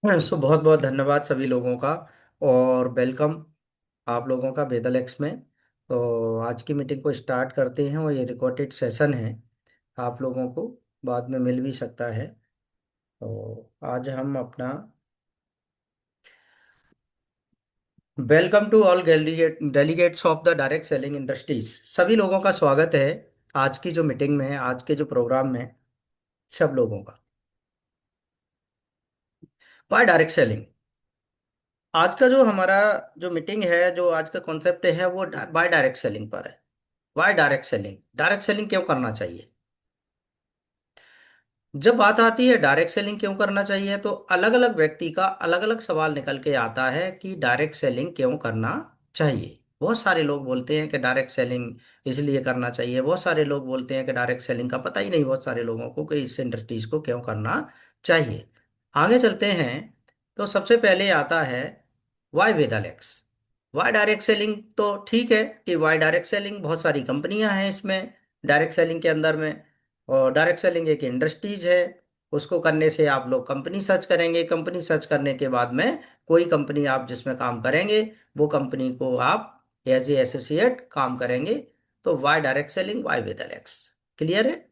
बहुत बहुत धन्यवाद सभी लोगों का। और वेलकम आप लोगों का बेदल एक्स में। तो आज की मीटिंग को स्टार्ट करते हैं और ये रिकॉर्डेड सेशन है, आप लोगों को बाद में मिल भी सकता है। तो आज हम अपना welcome to all delegates of the direct selling industries, सभी लोगों का स्वागत है आज की जो मीटिंग में है, आज के जो प्रोग्राम में। सब लोगों का बाय डायरेक्ट सेलिंग। आज का जो हमारा जो मीटिंग है, जो आज का कॉन्सेप्ट है वो बाय डायरेक्ट सेलिंग पर है। Why direct selling, direct selling क्यों करना चाहिए? जब बात आती है डायरेक्ट सेलिंग क्यों करना चाहिए, तो अलग अलग व्यक्ति का अलग अलग सवाल निकल के आता है कि डायरेक्ट सेलिंग क्यों करना चाहिए। बहुत सारे लोग बोलते हैं कि डायरेक्ट सेलिंग इसलिए करना चाहिए, बहुत सारे लोग बोलते हैं कि डायरेक्ट सेलिंग का पता ही नहीं बहुत सारे लोगों को कि इस इंडस्ट्रीज को क्यों करना चाहिए। आगे चलते हैं। तो सबसे पहले आता है वाई वेदालेक्स। वाई डायरेक्ट सेलिंग, तो ठीक है कि वाई डायरेक्ट सेलिंग, बहुत सारी कंपनियां हैं इसमें डायरेक्ट सेलिंग के अंदर में। और डायरेक्ट सेलिंग एक इंडस्ट्रीज है। उसको करने से आप लोग कंपनी सर्च करेंगे, कंपनी सर्च करने के बाद में कोई कंपनी आप जिसमें काम करेंगे वो कंपनी को आप एज ए एसोसिएट काम करेंगे। तो why direct selling, why whether X. Clear है?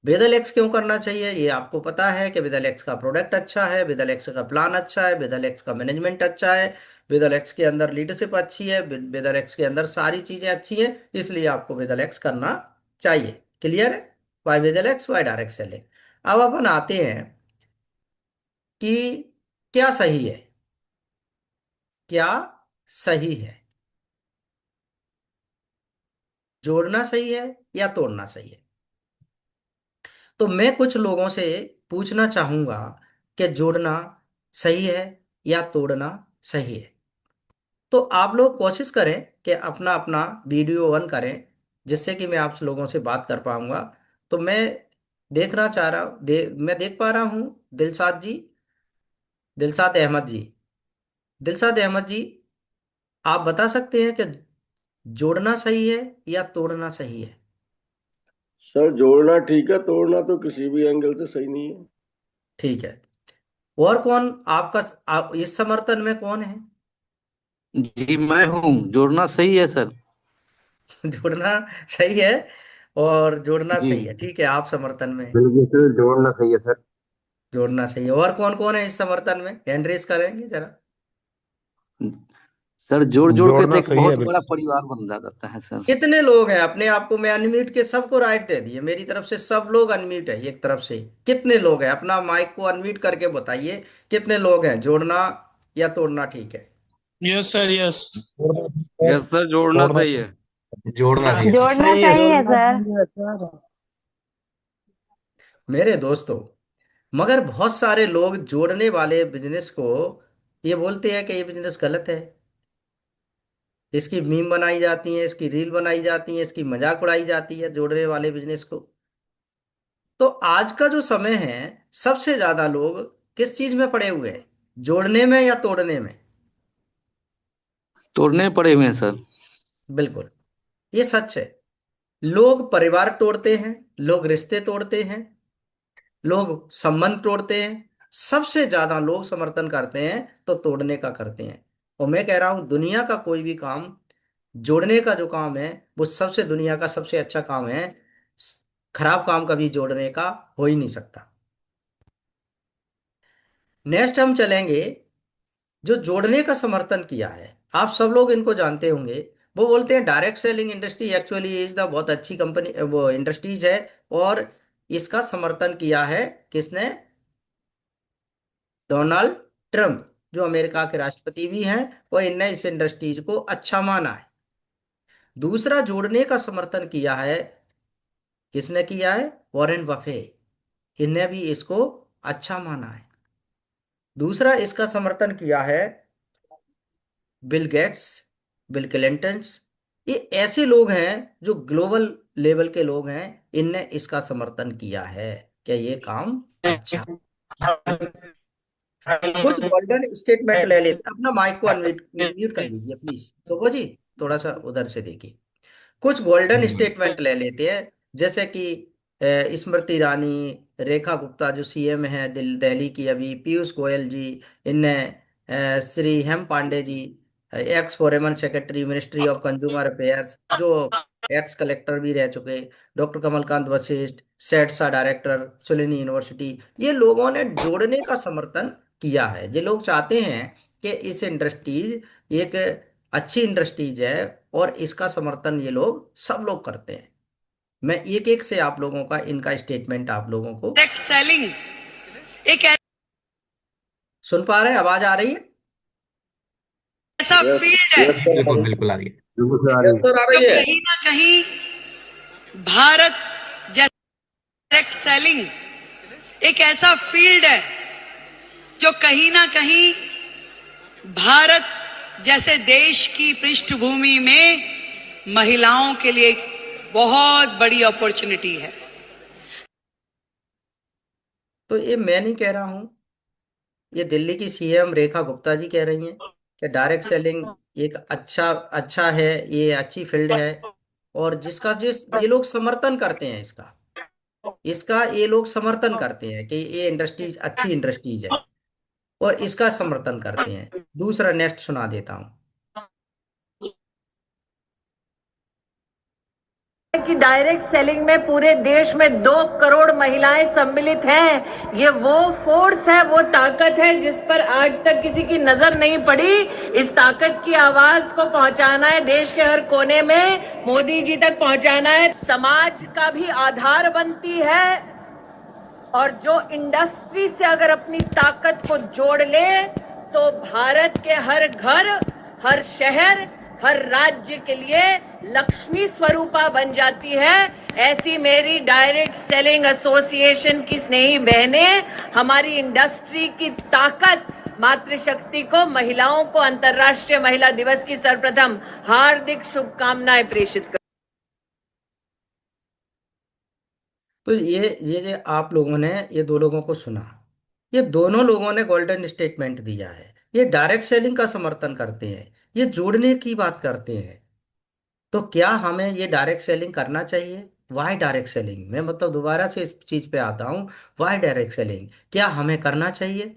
वेदर एक्स क्यों करना चाहिए ये आपको पता है कि वेदर एक्स का प्रोडक्ट अच्छा है, वेदर एक्स का प्लान अच्छा है, वेदर एक्स का मैनेजमेंट अच्छा है, वेदर एक्स के अंदर लीडरशिप अच्छी है, वेदर एक्स के अंदर सारी चीजें अच्छी हैं, इसलिए आपको वेदर एक्स करना चाहिए। क्लियर है? Why whether X, why direct selling. अब अपन आते हैं कि क्या सही है, क्या सही है, जोड़ना सही है या तोड़ना सही है। तो मैं कुछ लोगों से पूछना चाहूंगा कि जोड़ना सही है या तोड़ना सही है। तो आप लोग कोशिश करें कि अपना अपना वीडियो ऑन करें, जिससे कि मैं आप लोगों से बात कर पाऊंगा। तो मैं देखना चाह रहा हूँ, मैं देख पा रहा हूँ दिलसाद जी, दिलसाद अहमद जी। दिलसाद अहमद जी, आप बता सकते हैं कि जोड़ना सही है या तोड़ना सही है? सर, जोड़ना ठीक है, तोड़ना तो किसी भी एंगल से सही नहीं है। ठीक है। और कौन आपका इस समर्थन में कौन है? जी मैं हूँ। जोड़ना सही है सर। जोड़ना सही है और जोड़ना जी सही है, ठीक है, आप समर्थन में। बिल्कुल सर, जोड़ना सही है सर। जोड़ना सही है। और कौन कौन है इस समर्थन में? हैंड रेस करेंगे जरा। सर, जोड़ जोड़ के तो जोड़ना एक सही है बहुत बड़ा बिल्कुल। परिवार बन जाता है सर। कितने लोग हैं? अपने आप को मैं अनम्यूट के सबको राइट दे दिए मेरी तरफ से, सब लोग अनम्यूट है एक तरफ से। कितने लोग हैं? अपना माइक को अनम्यूट करके बताइए कितने लोग हैं। जोड़ना या तोड़ना ठीक है? Yes sir, yes. जोड़ना सही है। यस सर, जोड़ना जोड़ना सही सही है। है। जोड़ना सही है सर। जोड़ना सही है सही सर। है जोड़ना सर। सही है सर। मेरे दोस्तों, मगर बहुत सारे लोग जोड़ने वाले बिजनेस को ये बोलते हैं कि ये बिजनेस गलत है, इसकी मीम बनाई जाती है, इसकी रील बनाई जाती है, इसकी मजाक उड़ाई जाती है जोड़ने वाले बिजनेस को। तो आज का जो समय है, सबसे ज्यादा लोग किस चीज में पड़े हुए हैं? जोड़ने में या तोड़ने में? तोड़ने पड़े हुए हैं सर। बिल्कुल, ये सच है। लोग परिवार तोड़ते हैं, लोग रिश्ते तोड़ते हैं, लोग संबंध तोड़ते हैं। सबसे ज्यादा लोग समर्थन करते हैं तो तोड़ने का करते हैं। और मैं कह रहा हूं दुनिया का कोई भी काम, जोड़ने का जो काम है वो सबसे दुनिया का सबसे अच्छा काम है। खराब काम कभी जोड़ने का हो ही नहीं सकता। नेक्स्ट हम चलेंगे। जो जोड़ने का समर्थन किया है, आप सब लोग इनको जानते होंगे। वो बोलते हैं direct selling industry actually is the बहुत अच्छी कंपनी, वो इंडस्ट्रीज है। और इसका समर्थन किया है किसने? डोनाल्ड ट्रंप, जो अमेरिका के राष्ट्रपति भी हैं। और इनने इस इंडस्ट्रीज को अच्छा माना है। दूसरा जोड़ने का समर्थन किया है, किसने किया है? वॉरेन बफे, इनने भी इसको अच्छा माना है। दूसरा इसका समर्थन किया है बिल गेट्स, बिल क्लिंटन्स। ये ऐसे लोग हैं जो ग्लोबल लेवल के लोग हैं, इनने इसका समर्थन किया है कि ये काम अच्छा। कुछ गोल्डन स्टेटमेंट ले लेते, अपना माइक को अनम्यूट म्यूट कर लीजिए प्लीज तो जी, थोड़ा सा उधर से देखिए। कुछ गोल्डन स्टेटमेंट ले लेते हैं, जैसे कि स्मृति ईरानी, रेखा गुप्ता जो सीएम है दिल्ली की अभी, पीयूष गोयल जी, इनने Shri Hem Pande ji, ex foreign secretary ministry of consumer affairs, जो एक्स कलेक्टर भी रह चुके, डॉक्टर कमलकांत वशिष्ठ, सेडसा डायरेक्टर सुलिनी यूनिवर्सिटी, ये लोगों ने जोड़ने का समर्थन किया है। ये लोग चाहते हैं कि इस इंडस्ट्रीज एक अच्छी इंडस्ट्रीज है, और इसका समर्थन ये लोग सब लोग करते हैं। मैं एक एक से आप लोगों का इनका स्टेटमेंट आप लोगों को सेलिंग एक सुन पा रहे हैं? आवाज आ रही है? ऐसा यस फील्ड है यस सर, बिल्कुल बिल्कुल आ रही है। बिल्कुल सर, आ यस रही है। सर, आ जो रही है। कहीं ना कहीं भारत जैसे डायरेक्ट सेलिंग एक ऐसा फील्ड है जो कहीं ना कहीं भारत जैसे देश की पृष्ठभूमि में महिलाओं के लिए एक बहुत बड़ी अपॉर्चुनिटी है। तो ये मैं नहीं कह रहा हूं, ये दिल्ली की सीएम रेखा गुप्ता जी कह रही हैं कि डायरेक्ट सेलिंग एक अच्छा अच्छा है, ये अच्छी फील्ड है, और जिसका जिस ये लोग समर्थन करते हैं इसका इसका ये लोग समर्थन करते हैं कि ये इंडस्ट्रीज अच्छी इंडस्ट्रीज है, और इसका समर्थन करते हैं। दूसरा नेक्स्ट सुना देता हूं। कि डायरेक्ट सेलिंग में पूरे देश में 2 करोड़ महिलाएं सम्मिलित हैं। ये वो फोर्स है, वो ताकत है जिस पर आज तक किसी की नजर नहीं पड़ी। इस ताकत की आवाज को पहुंचाना है देश के हर कोने में, मोदी जी तक पहुंचाना है। समाज का भी आधार बनती है, और जो इंडस्ट्री से अगर अपनी ताकत को जोड़ ले तो भारत के हर घर, हर शहर, हर राज्य के लिए लक्ष्मी स्वरूपा बन जाती है। ऐसी मेरी डायरेक्ट सेलिंग एसोसिएशन की स्नेही बहनें हमारी इंडस्ट्री की ताकत, मातृशक्ति को, महिलाओं को अंतर्राष्ट्रीय महिला दिवस की सर्वप्रथम हार्दिक शुभकामनाएं प्रेषित कर। तो ये जो आप लोगों ने ये दो लोगों को सुना, ये दोनों लोगों ने गोल्डन स्टेटमेंट दिया है। ये डायरेक्ट सेलिंग का समर्थन करते हैं, ये जोड़ने की बात करते हैं। तो क्या हमें ये डायरेक्ट सेलिंग करना चाहिए? Why direct selling? मैं मतलब दोबारा से इस चीज पे आता हूँ, वाई डायरेक्ट सेलिंग क्या हमें करना चाहिए?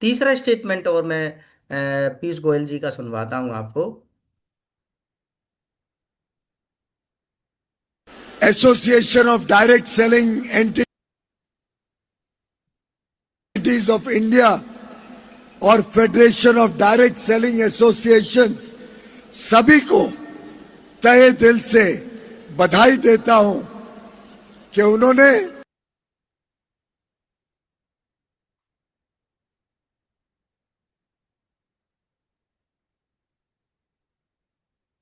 तीसरा स्टेटमेंट और मैं पीयूष गोयल जी का सुनवाता हूँ आपको। Association of Direct Selling Entities of India और federation of direct selling associations, सभी को तहे दिल से बधाई देता हूं कि उन्होंने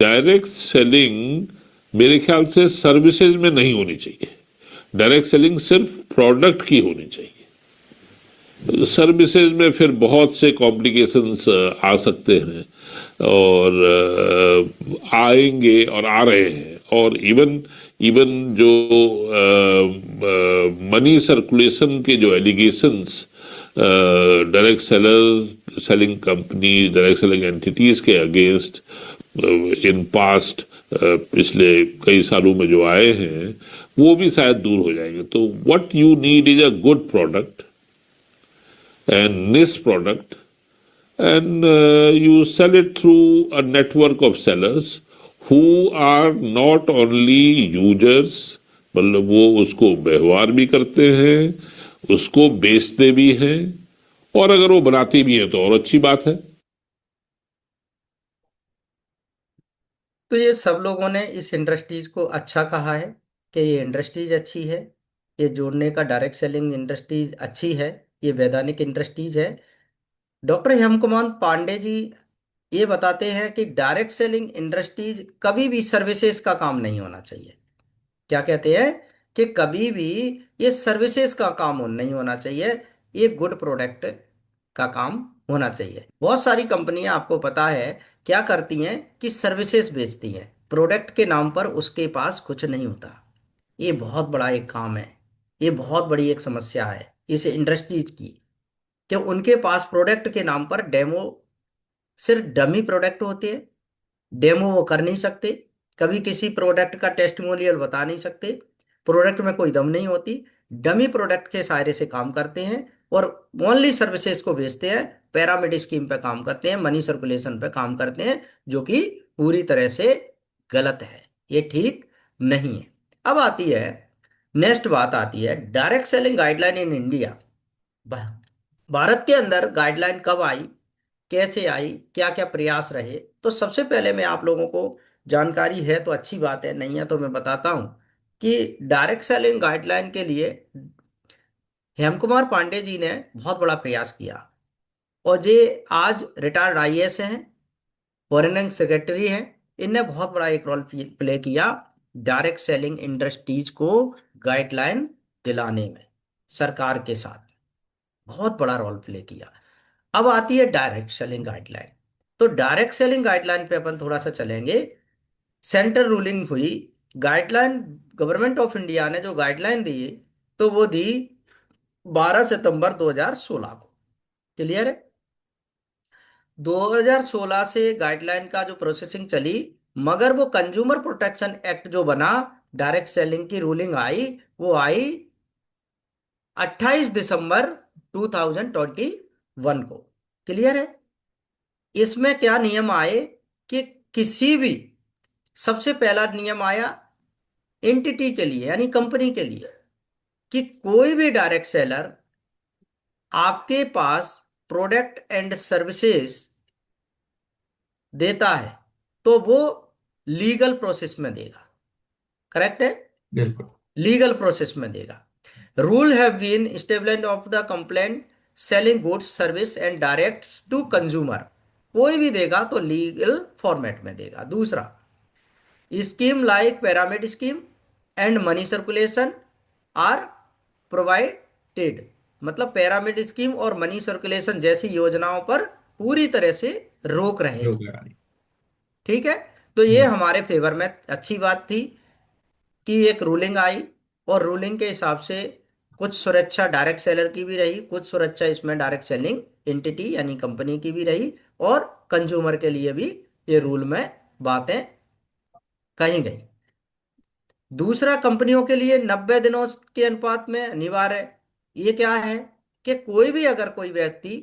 डायरेक्ट सेलिंग मेरे ख्याल से सर्विसेज में नहीं होनी चाहिए। डायरेक्ट सेलिंग सिर्फ प्रोडक्ट की होनी चाहिए। सर्विसेज में फिर बहुत से कॉम्प्लिकेशंस आ सकते हैं, और आएंगे और आ रहे हैं। और इवन इवन जो मनी सर्कुलेशन के जो allegations direct selling company, direct selling entities के अगेंस्ट इन पास्ट पिछले कई सालों में जो आए हैं, वो भी शायद दूर हो जाएंगे। तो what you need is a good product and niche product, and you sell it through a network of sellers who are not only users, मतलब वो उसको व्यवहार भी करते हैं, उसको बेचते भी हैं, और अगर वो बनाती भी हैं तो और अच्छी बात है। तो ये सब लोगों ने इस इंडस्ट्रीज को अच्छा कहा है कि ये इंडस्ट्रीज अच्छी है, ये जोड़ने का डायरेक्ट सेलिंग इंडस्ट्रीज अच्छी है, ये वैधानिक इंडस्ट्रीज है। डॉक्टर हेमकुमार पांडे जी ये बताते हैं कि डायरेक्ट सेलिंग इंडस्ट्रीज कभी भी सर्विसेज का काम नहीं होना चाहिए। क्या कहते हैं? कि कभी भी ये सर्विसेज का काम नहीं होना चाहिए, ये गुड प्रोडक्ट का काम होना चाहिए। बहुत सारी कंपनियां आपको पता है क्या करती हैं कि सर्विसेज बेचती हैं, प्रोडक्ट के नाम पर उसके पास कुछ नहीं होता। ये बहुत बड़ा एक काम है, ये बहुत बड़ी एक समस्या है इस इंडस्ट्रीज की, कि उनके पास प्रोडक्ट के नाम पर डेमो, सिर्फ डमी प्रोडक्ट होते हैं। डेमो वो कर नहीं सकते, कभी किसी प्रोडक्ट का टेस्टिमोनियल बता नहीं सकते, प्रोडक्ट में कोई दम नहीं होती। डमी प्रोडक्ट के सहारे से काम करते हैं और ओनली सर्विसेज को बेचते हैं, पैरामिड स्कीम पे काम करते हैं, मनी सर्कुलेशन पे काम करते हैं, जो कि पूरी तरह से गलत है, ये ठीक नहीं है। अब आती है नेक्स्ट बात आती है direct selling guideline in India. Bharat के अंदर गाइडलाइन कब आई, कैसे आई, क्या क्या प्रयास रहे? तो सबसे पहले मैं आप लोगों को, जानकारी है तो अच्छी बात है, नहीं है तो मैं बताता हूं कि डायरेक्ट सेलिंग गाइडलाइन के लिए हेम कुमार पांडे जी ने बहुत बड़ा प्रयास किया, और ये आज रिटायर्ड आईएएस हैं, फॉरेन सेक्रेटरी हैं। इनने बहुत बड़ा एक रोल प्ले किया डायरेक्ट सेलिंग इंडस्ट्रीज को गाइडलाइन दिलाने में, सरकार के साथ बहुत बड़ा रोल प्ले किया। अब आती है डायरेक्ट सेलिंग गाइडलाइन। तो डायरेक्ट सेलिंग गाइडलाइन पे अपन थोड़ा सा चलेंगे। सेंट्रल रूलिंग हुई, गाइडलाइन गवर्नमेंट ऑफ इंडिया ने जो गाइडलाइन दी तो वो दी 12 सितंबर 2016 को। क्लियर है? 2016 से गाइडलाइन का जो प्रोसेसिंग चली, मगर वो कंज्यूमर प्रोटेक्शन एक्ट जो बना, डायरेक्ट सेलिंग की रूलिंग आई, वो आई 28 दिसंबर 2021 को। क्लियर है? इसमें क्या नियम आए कि किसी भी, सबसे पहला नियम आया एंटिटी के लिए यानी कंपनी के लिए, कि कोई भी डायरेक्ट सेलर आपके पास प्रोडक्ट एंड सर्विसेज देता है तो वो लीगल प्रोसेस में देगा। करेक्ट है? बिल्कुल। लीगल प्रोसेस में देगा। Rule have been established of the complaint selling goods service and direct to consumer. कोई भी देगा तो लीगल फॉर्मेट में देगा। दूसरा, scheme like pyramid scheme and money circulation are provided. मतलब पिरामिड स्कीम और मनी सर्कुलेशन जैसी योजनाओं पर पूरी तरह से रोक रहेगी। ठीक है? तो ये हमारे फेवर में अच्छी बात थी कि एक रूलिंग आई, और रूलिंग के हिसाब से कुछ सुरक्षा डायरेक्ट सेलर की भी रही, कुछ सुरक्षा इसमें डायरेक्ट सेलिंग एंटिटी यानी कंपनी की भी रही, और कंज्यूमर के लिए भी ये रूल में बातें कही गई। दूसरा, कंपनियों के लिए 90 दिनों के अनुपात में अनिवार्य। ये क्या है कि कोई भी, अगर कोई व्यक्ति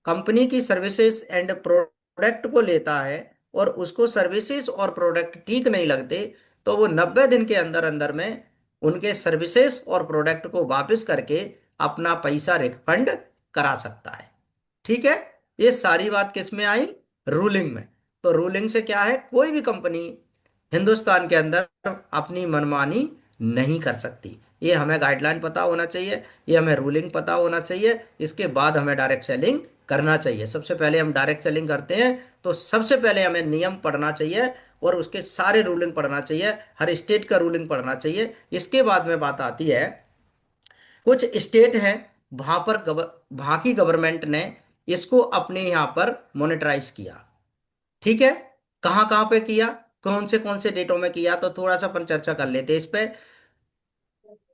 कंपनी की सर्विसेज एंड प्रोडक्ट को लेता है और उसको सर्विसेज और प्रोडक्ट ठीक नहीं लगते, तो वो 90 दिन के अंदर अंदर में उनके सर्विसेज और प्रोडक्ट को वापस करके अपना पैसा रिफंड करा सकता है। ठीक है? ये सारी बात किस में आई? रूलिंग में। तो रूलिंग से क्या है, कोई भी कंपनी हिंदुस्तान के अंदर अपनी मनमानी नहीं कर सकती। ये हमें गाइडलाइन पता होना चाहिए, ये हमें रूलिंग पता होना चाहिए, इसके बाद हमें डायरेक्ट सेलिंग करना चाहिए। सबसे पहले हम डायरेक्ट सेलिंग करते हैं तो सबसे पहले हमें नियम पढ़ना चाहिए और उसके सारे रूलिंग पढ़ना चाहिए, हर स्टेट का रूलिंग पढ़ना चाहिए। इसके बाद में बात आती है, कुछ स्टेट हैं वहां पर वहां की गवर्नमेंट ने इसको अपने यहाँ पर मोनेटराइज किया। ठीक है? कहाँ कहाँ पे किया, कौन से डेटों में किया, तो थोड़ा सा अपन चर्चा कर लेते हैं इस पे।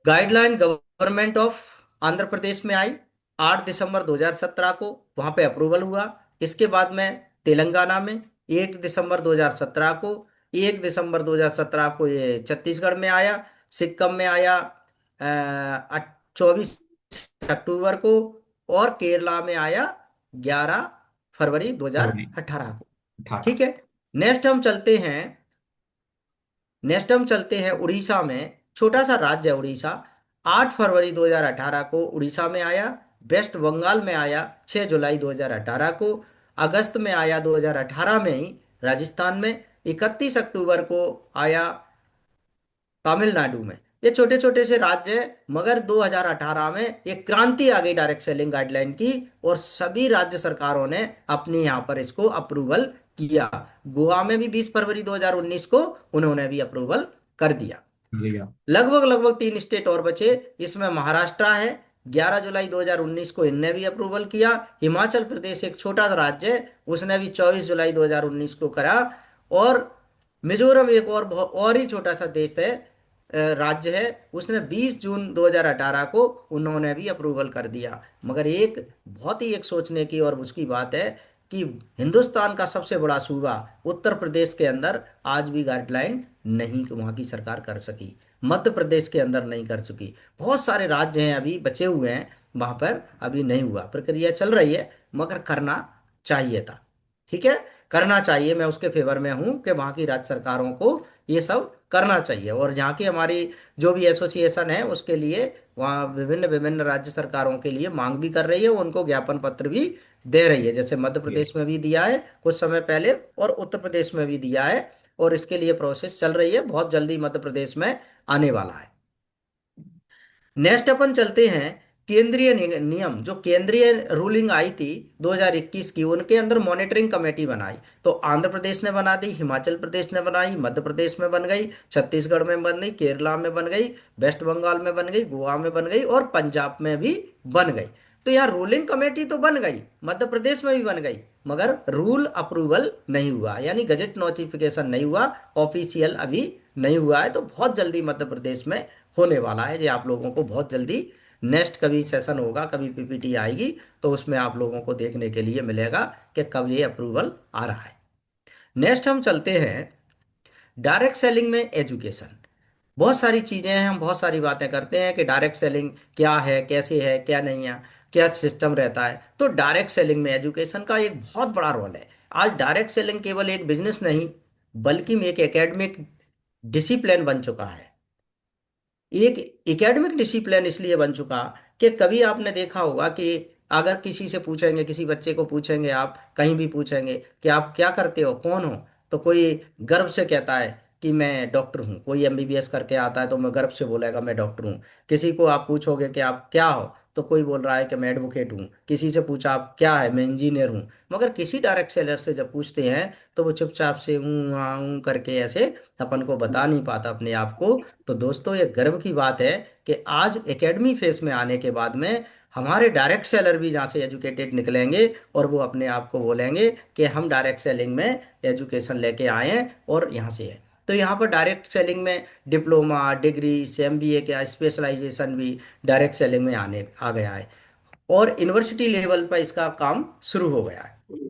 Guideline government of Andhra Pradesh में आई 8 दिसंबर 2017 को, वहां पे अप्रूवल हुआ। इसके बाद में तेलंगाना में 1 दिसंबर 2017 को, 1 दिसंबर 2017 को ये छत्तीसगढ़ में आया, सिक्किम में आया 24 अक्टूबर को, और केरला में आया 11 फरवरी 2018 को। ठीक है? नेक्स्ट हम चलते हैं उड़ीसा में। छोटा सा राज्य है उड़ीसा। 8 फरवरी 2018 को उड़ीसा में आया, वेस्ट बंगाल में आया 6 जुलाई 2018 को, अगस्त में आया 2018 में ही राजस्थान में, 31 अक्टूबर को आया तमिलनाडु में। ये छोटे छोटे से राज्य हैं, मगर 2018 में एक क्रांति आ गई डायरेक्ट सेलिंग गाइडलाइन की, और सभी राज्य सरकारों ने अपने यहाँ पर इसको अप्रूवल किया। गोवा में भी 20 फरवरी 2019 को उन्होंने भी अप्रूवल कर दिया। लगभग 3 स्टेट और बचे, इसमें महाराष्ट्र है, 11 जुलाई 2019 को इनने भी अप्रूवल किया। हिमाचल प्रदेश एक छोटा सा राज्य है, उसने भी 24 जुलाई 2019 को करा, और मिजोरम एक और ही छोटा सा देश है, राज्य है, उसने 20 जून 2018 को उन्होंने भी अप्रूवल कर दिया। मगर एक बहुत ही एक सोचने की और उसकी बात है कि हिंदुस्तान का सबसे बड़ा सूबा उत्तर प्रदेश के अंदर आज भी गाइडलाइन नहीं वहां की सरकार कर सकी, मध्य प्रदेश के अंदर नहीं कर सकी, बहुत सारे राज्य हैं अभी बचे हुए हैं वहां पर अभी नहीं हुआ, प्रक्रिया चल रही है, मगर करना चाहिए था। ठीक है, करना चाहिए, मैं उसके फेवर में हूं कि वहां की राज्य सरकारों को ये सब करना चाहिए। और यहाँ की हमारी जो भी एसोसिएशन है उसके लिए वहाँ विभिन्न विभिन्न राज्य सरकारों के लिए मांग भी कर रही है, उनको ज्ञापन पत्र भी दे रही है, जैसे मध्य प्रदेश में भी दिया है कुछ समय पहले और उत्तर प्रदेश में भी दिया है, और इसके लिए प्रोसेस चल रही है, बहुत जल्दी मध्य प्रदेश में आने वाला है। नेक्स्ट अपन चलते हैं केंद्रीय नियम, जो केंद्रीय रूलिंग आई थी 2021 की, उनके अंदर मॉनिटरिंग कमेटी बनाई, तो आंध्र प्रदेश ने बना दी, हिमाचल प्रदेश ने बनाई, मध्य प्रदेश में बन गई, छत्तीसगढ़ में बन गई, केरला में बन गई, वेस्ट बंगाल में बन गई, गोवा में बन गई और पंजाब में भी बन गई। तो यहाँ रूलिंग कमेटी तो बन गई, मध्य प्रदेश में भी बन गई, मगर रूल अप्रूवल नहीं हुआ, यानी गजट नोटिफिकेशन नहीं हुआ, ऑफिशियल अभी नहीं हुआ है। तो बहुत जल्दी मध्य प्रदेश में होने वाला है, ये आप लोगों को बहुत जल्दी नेक्स्ट कभी सेशन होगा, कभी पीपीटी आएगी तो उसमें आप लोगों को देखने के लिए मिलेगा कि कब ये अप्रूवल आ रहा है। नेक्स्ट हम चलते हैं डायरेक्ट सेलिंग में एजुकेशन। बहुत सारी चीजें हैं, हम बहुत सारी बातें करते हैं कि डायरेक्ट सेलिंग क्या है, कैसे है, क्या नहीं है, क्या सिस्टम रहता है। तो डायरेक्ट सेलिंग में एजुकेशन का एक बहुत बड़ा रोल है। आज डायरेक्ट सेलिंग केवल एक बिजनेस नहीं बल्कि एक एकेडमिक डिसिप्लिन बन चुका है। एक एकेडमिक डिसिप्लिन इसलिए बन चुका कि कभी आपने देखा होगा कि अगर किसी से पूछेंगे, किसी बच्चे को पूछेंगे, आप कहीं भी पूछेंगे कि आप क्या करते हो, कौन हो, तो कोई गर्व से कहता है कि मैं डॉक्टर हूँ, कोई एमबीबीएस करके आता है तो मैं गर्व से बोलेगा मैं डॉक्टर हूँ। किसी को आप पूछोगे कि आप क्या हो तो कोई बोल रहा है कि मैं एडवोकेट हूँ। किसी से पूछा आप क्या है, मैं इंजीनियर हूँ। मगर किसी डायरेक्ट सेलर से जब पूछते हैं तो वो चुपचाप से हाँ करके ऐसे अपन को बता नहीं पाता अपने आप को। तो दोस्तों ये गर्व की बात है कि आज एकेडमी फेस में आने के बाद में हमारे डायरेक्ट सेलर भी जहाँ से एजुकेटेड निकलेंगे और वो अपने आप को बोलेंगे कि हम डायरेक्ट सेलिंग में एजुकेशन लेके आए हैं और यहाँ से है। तो यहाँ पर डायरेक्ट सेलिंग में डिप्लोमा, डिग्री, एमबीए का स्पेशलाइजेशन भी डायरेक्ट सेलिंग में आने आ गया है और यूनिवर्सिटी लेवल पर इसका काम शुरू हो गया है।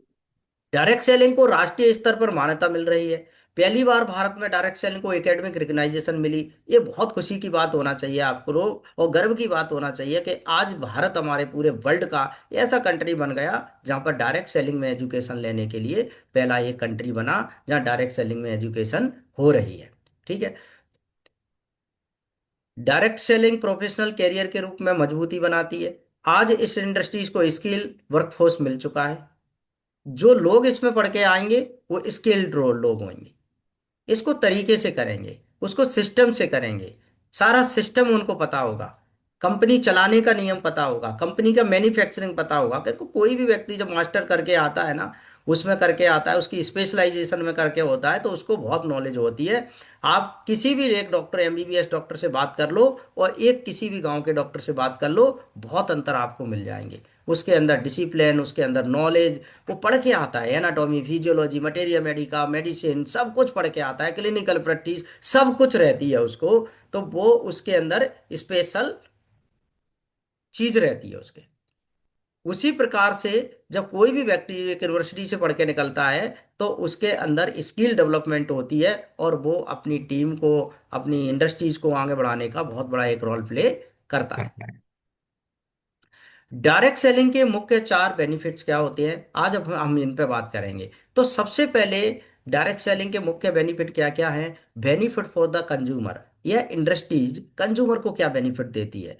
डायरेक्ट सेलिंग को राष्ट्रीय स्तर पर मान्यता मिल रही है। पहली बार भारत में डायरेक्ट सेलिंग को एकेडमिक रिकग्नाइजेशन मिली। ये बहुत खुशी की बात होना चाहिए आपको और गर्व की बात होना चाहिए कि आज भारत हमारे पूरे वर्ल्ड का ऐसा कंट्री बन गया जहां पर डायरेक्ट सेलिंग में एजुकेशन लेने के लिए पहला एक कंट्री बना जहां डायरेक्ट सेलिंग में एजुकेशन हो रही है। ठीक है, डायरेक्ट सेलिंग प्रोफेशनल कैरियर के रूप में मजबूती बनाती है। आज इस इंडस्ट्रीज को स्किल वर्कफोर्स मिल चुका है। जो लोग इसमें पढ़ के आएंगे वो स्किल्ड लोग होंगे, इसको तरीके से करेंगे, उसको सिस्टम से करेंगे, सारा सिस्टम उनको पता होगा, कंपनी चलाने का नियम पता होगा, कंपनी का मैन्युफैक्चरिंग पता होगा। क्योंकि कोई भी व्यक्ति जब मास्टर करके आता है ना, उसमें करके आता है, उसकी स्पेशलाइजेशन में करके होता है तो उसको बहुत नॉलेज होती है। आप किसी भी एक डॉक्टर, एमबीबीएस डॉक्टर से बात कर लो और एक किसी भी गांव के डॉक्टर से बात कर लो, बहुत अंतर आपको मिल जाएंगे। उसके अंदर डिसिप्लिन, उसके अंदर नॉलेज, वो पढ़ के आता है, anatomy, physiology, materia Medica, medicine, सब कुछ पढ़ के आता है, क्लिनिकल प्रैक्टिस सब कुछ रहती है उसको। तो वो उसके अंदर स्पेशल चीज रहती है उसके। उसी प्रकार से जब कोई भी व्यक्ति एक यूनिवर्सिटी से पढ़ के निकलता है तो उसके अंदर स्किल डेवलपमेंट होती है और वो अपनी टीम को, अपनी इंडस्ट्रीज को आगे बढ़ाने का बहुत बड़ा एक रोल प्ले करता है। डायरेक्ट सेलिंग के मुख्य 4 बेनिफिट्स क्या होते हैं, आज अब हम इन पे बात करेंगे। तो सबसे पहले डायरेक्ट सेलिंग के मुख्य बेनिफिट क्या क्या है। बेनिफिट फॉर द कंज्यूमर, यह इंडस्ट्रीज कंज्यूमर को क्या बेनिफिट देती है,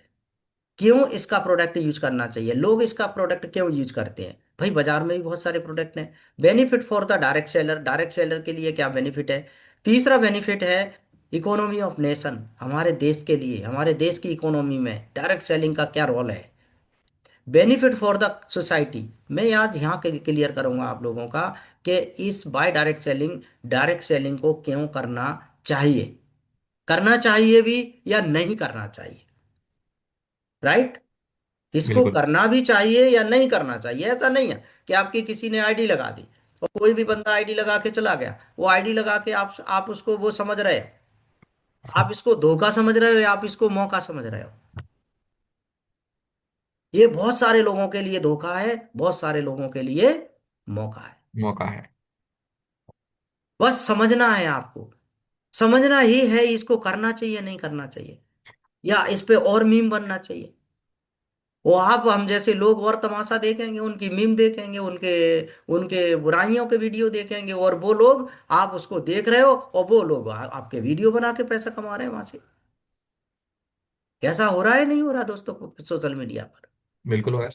क्यों इसका प्रोडक्ट यूज करना चाहिए, लोग इसका प्रोडक्ट क्यों यूज करते हैं। भाई बाजार में भी बहुत सारे प्रोडक्ट हैं। Benefit for the direct seller, direct seller के लिए क्या बेनिफिट है। तीसरा बेनिफिट है इकोनॉमी ऑफ नेशन, हमारे देश के लिए, हमारे देश की इकोनॉमी में डायरेक्ट सेलिंग का क्या रोल है। बेनिफिट फॉर द सोसाइटी, मैं आज यहाँ क्लियर करूंगा आप लोगों का कि इस बाय डायरेक्ट सेलिंग को क्यों करना चाहिए, करना चाहिए भी या नहीं करना चाहिए। राइट, इसको करना भी चाहिए या नहीं करना चाहिए। ऐसा नहीं है कि आपकी किसी ने आईडी लगा दी और कोई भी बंदा आईडी लगा के चला गया, वो आईडी लगा के आप उसको वो समझ रहे हो, आप इसको धोखा समझ रहे हो या आप इसको मौका समझ रहे हो। ये बहुत सारे लोगों के लिए धोखा है, बहुत सारे लोगों के लिए मौका है। मौका है। बस समझना है आपको, समझना ही है इसको करना चाहिए नहीं करना चाहिए, या इस पे और मीम बनना चाहिए। वो आप हम जैसे लोग और तमाशा देखेंगे, उनकी मीम देखेंगे, उनके उनके बुराइयों के वीडियो देखेंगे, और वो लोग, आप उसको देख रहे हो और वो लोग आपके वीडियो बना के पैसा कमा रहे हैं वहां से। कैसा हो रहा है, नहीं हो रहा दोस्तों सोशल मीडिया पर। बिल्कुल होगा।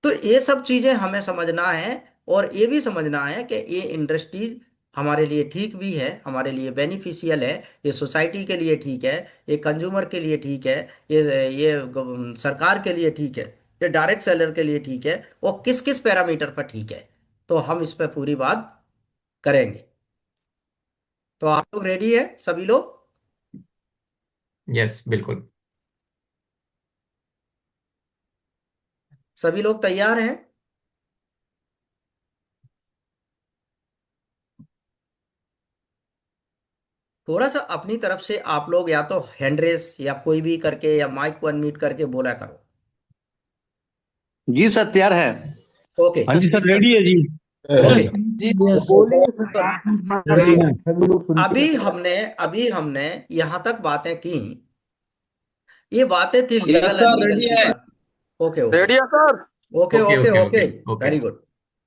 तो ये सब चीजें हमें समझना है, और ये भी समझना है कि ये इंडस्ट्रीज हमारे लिए ठीक भी है, हमारे लिए बेनिफिशियल है, ये सोसाइटी के लिए ठीक है, ये कंज्यूमर के लिए ठीक है, ये सरकार के लिए ठीक है, ये डायरेक्ट सेलर के लिए ठीक है, और किस किस पैरामीटर पर ठीक है। तो हम इस पर पूरी बात करेंगे। तो आप लोग रेडी है सभी लोग? यस, बिल्कुल। सभी लोग तैयार हैं? थोड़ा सा अपनी तरफ से आप लोग या तो हैंड रेस या कोई भी करके, या माइक को अनम्यूट करके बोला करो। जी सर, तैयार है। ओके। हाँ जी सर, रेडी है जी। ओके। जी तो रेडी देखो, है। अभी हमने यहां तक बातें की। ये बातें थी yes legal sir, illegal ready की है। बात। Okay okay. रेडी है sir. Okay okay okay okay okay. Okay okay. Very good,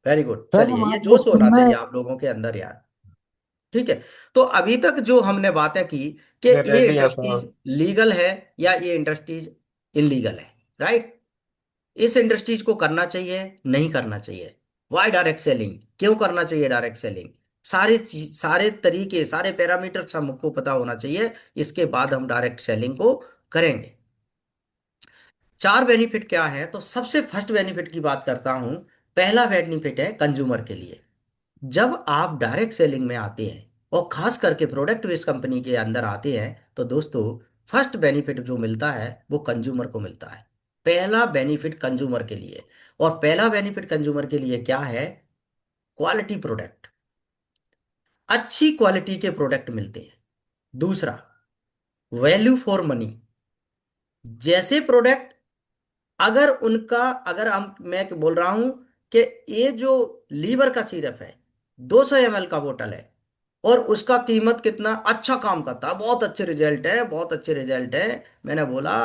very good. चलिए, ये जोश होना चाहिए आप लोगों के अंदर यार। ठीक है। तो अभी तक जो हमने बातें की कि ये रेडी है इंडस्ट्रीज सर। लीगल है या ये इंडस्ट्रीज इलीगल है, राइट? इस इंडस्ट्रीज को करना चाहिए नहीं करना चाहिए, वाई डायरेक्ट सेलिंग, क्यों करना चाहिए डायरेक्ट सेलिंग, सारे तरीके, सारे पैरामीटर्स हमको पता होना चाहिए। इसके बाद हम डायरेक्ट सेलिंग को करेंगे। चार बेनिफिट क्या है, तो सबसे फर्स्ट बेनिफिट की बात करता हूं। पहला बेनिफिट है कंज्यूमर के लिए। जब आप डायरेक्ट सेलिंग में आते हैं और खास करके प्रोडक्ट बेस्ड कंपनी के अंदर आते हैं, तो दोस्तों फर्स्ट बेनिफिट जो मिलता है वो कंज्यूमर को मिलता है। पहला बेनिफिट कंज्यूमर के लिए। और पहला बेनिफिट कंज्यूमर के लिए क्या है? क्वालिटी प्रोडक्ट, अच्छी क्वालिटी के प्रोडक्ट मिलते हैं। दूसरा, वैल्यू फॉर मनी। जैसे प्रोडक्ट, अगर उनका, अगर हम, मैं बोल रहा हूं कि ये जो लीवर का सिरप है, 200 ml का बोतल है, और उसका कीमत कितना, अच्छा काम करता है, बहुत अच्छे रिजल्ट है, बहुत अच्छे रिजल्ट है। मैंने बोला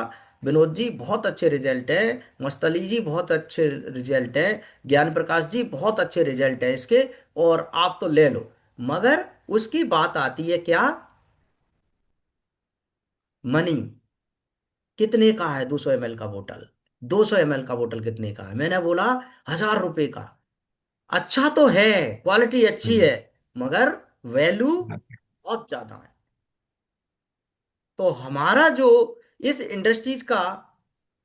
विनोद जी बहुत अच्छे रिजल्ट है, मस्तली जी बहुत अच्छे रिजल्ट है, ज्ञान प्रकाश जी बहुत अच्छे रिजल्ट है इसके, और आप तो ले लो। मगर उसकी बात आती है क्या? मनी। कितने का है 200 ml का बोतल? 200 ml का बोतल कितने का है? मैंने बोला 1000 रुपए का। अच्छा तो है, क्वालिटी अच्छी है, मगर वैल्यू बहुत ज्यादा है। तो हमारा जो इस इंडस्ट्रीज का,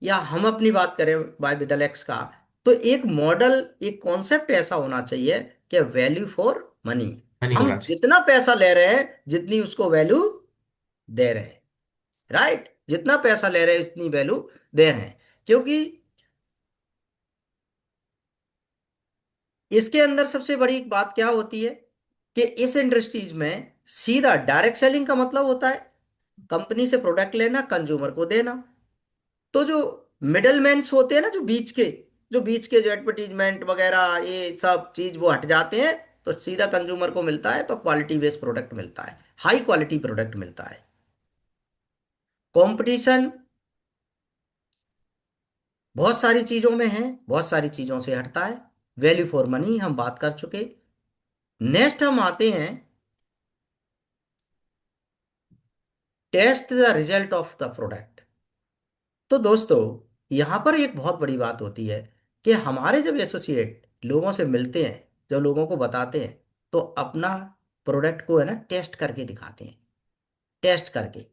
या हम अपनी बात करें बाय विदल एक्स का, तो एक मॉडल, एक कॉन्सेप्ट ऐसा होना चाहिए कि वैल्यू फॉर मनी। नहीं हम होना चाहिए। जितना पैसा ले रहे हैं जितनी उसको वैल्यू दे रहे हैं, राइट? जितना पैसा ले रहे हैं इतनी वैल्यू दे रहे हैं। क्योंकि इसके अंदर सबसे बड़ी बात क्या होती है कि इस इंडस्ट्रीज में सीधा डायरेक्ट सेलिंग का मतलब होता है कंपनी से प्रोडक्ट लेना, कंज्यूमर को देना। तो जो मिडलमैन्स होते हैं ना, जो बीच के जो एडवर्टीजमेंट वगैरह ये सब चीज वो हट जाते हैं, तो सीधा कंज्यूमर को मिलता है, तो क्वालिटी बेस्ड प्रोडक्ट मिलता है, हाई क्वालिटी प्रोडक्ट मिलता है। कंपटीशन बहुत सारी चीजों में है, बहुत सारी चीजों से हटता है। वैल्यू फॉर मनी हम बात कर चुके। नेक्स्ट हम आते हैं, test the result of the product. तो दोस्तों यहां पर एक बहुत बड़ी बात होती है कि हमारे जब एसोसिएट लोगों से मिलते हैं, जब लोगों को बताते हैं, तो अपना प्रोडक्ट को है ना टेस्ट करके दिखाते हैं, टेस्ट करके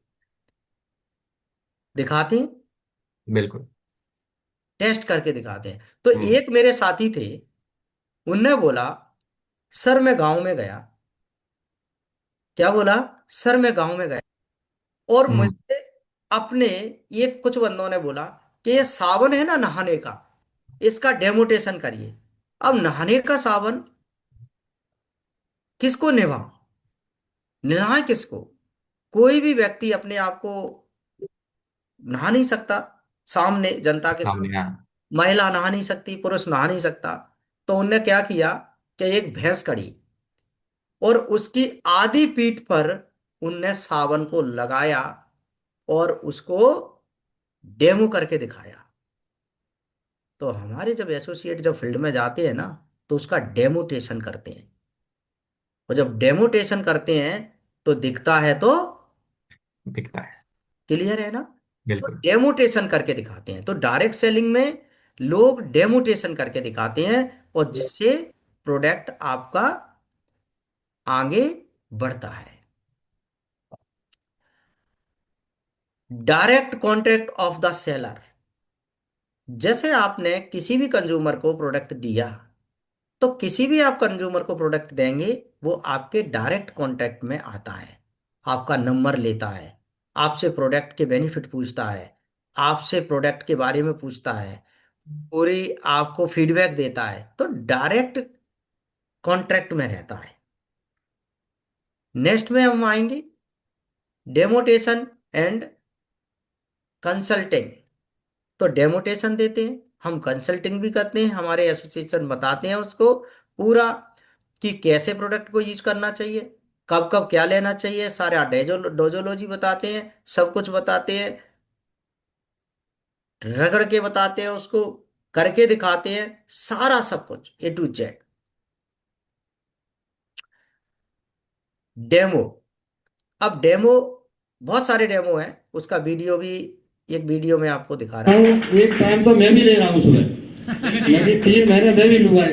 दिखाते हैं, बिल्कुल। टेस्ट करके दिखाते हैं। तो हम्म। एक मेरे साथी थे, उनने बोला सर मैं गांव में गया। क्या बोला? सर मैं गांव में गया, और हम्म। मुझे अपने, ये कुछ बंदों ने बोला कि ये साबुन है ना नहाने का, इसका डेमोटेशन करिए। अब नहाने का साबुन किसको निभा, नहाए किसको? कोई भी व्यक्ति अपने आप को नहा नहीं सकता सामने, जनता के सामने सामने। आया। महिला नहा नहीं सकती, पुरुष नहा नहीं सकता। तो उनने क्या किया, कि एक भैंस खड़ी और उसकी आधी पीठ पर उनने सावन को लगाया और उसको डेमो करके दिखाया। तो हमारे जब एसोसिएट जब फील्ड में जाते हैं ना, तो उसका डेमोटेशन करते हैं, और जब डेमोटेशन करते हैं तो दिखता है तो दिखता है। क्लियर है ना। तो बिल्कुल। डेमोटेशन करके दिखाते हैं, तो डायरेक्ट सेलिंग में लोग डेमोटेशन करके दिखाते हैं, और जिससे प्रोडक्ट आपका आगे बढ़ता है। Direct contract of the seller, जैसे आपने किसी भी कंज्यूमर को प्रोडक्ट दिया, तो किसी भी आप कंज्यूमर को प्रोडक्ट देंगे, वो आपके डायरेक्ट कॉन्टैक्ट में आता है, आपका नंबर लेता है, आपसे प्रोडक्ट के बेनिफिट पूछता है, आपसे प्रोडक्ट के बारे में पूछता है, पूरी आपको फीडबैक देता है, तो डायरेक्ट कॉन्ट्रैक्ट में रहता है। नेक्स्ट में हम आएंगे डेमोटेशन एंड कंसल्टिंग। तो डेमोटेशन देते हैं, हम कंसल्टिंग भी करते हैं, हमारे एसोसिएशन बताते हैं उसको पूरा कि कैसे प्रोडक्ट को यूज करना चाहिए, कब कब क्या लेना चाहिए, सारे डोजोलॉजी बताते हैं, सब कुछ बताते हैं, रगड़ के बताते हैं उसको, करके दिखाते हैं, सारा सब कुछ A to Z। डेमो, अब डेमो बहुत सारे डेमो हैं, उसका वीडियो भी एक वीडियो में आपको दिखा रहा हूँ। एक टाइम तो मैं भी ले रहा हूँ सुबह, मैं भी 3 महीने मैं भी लूंगा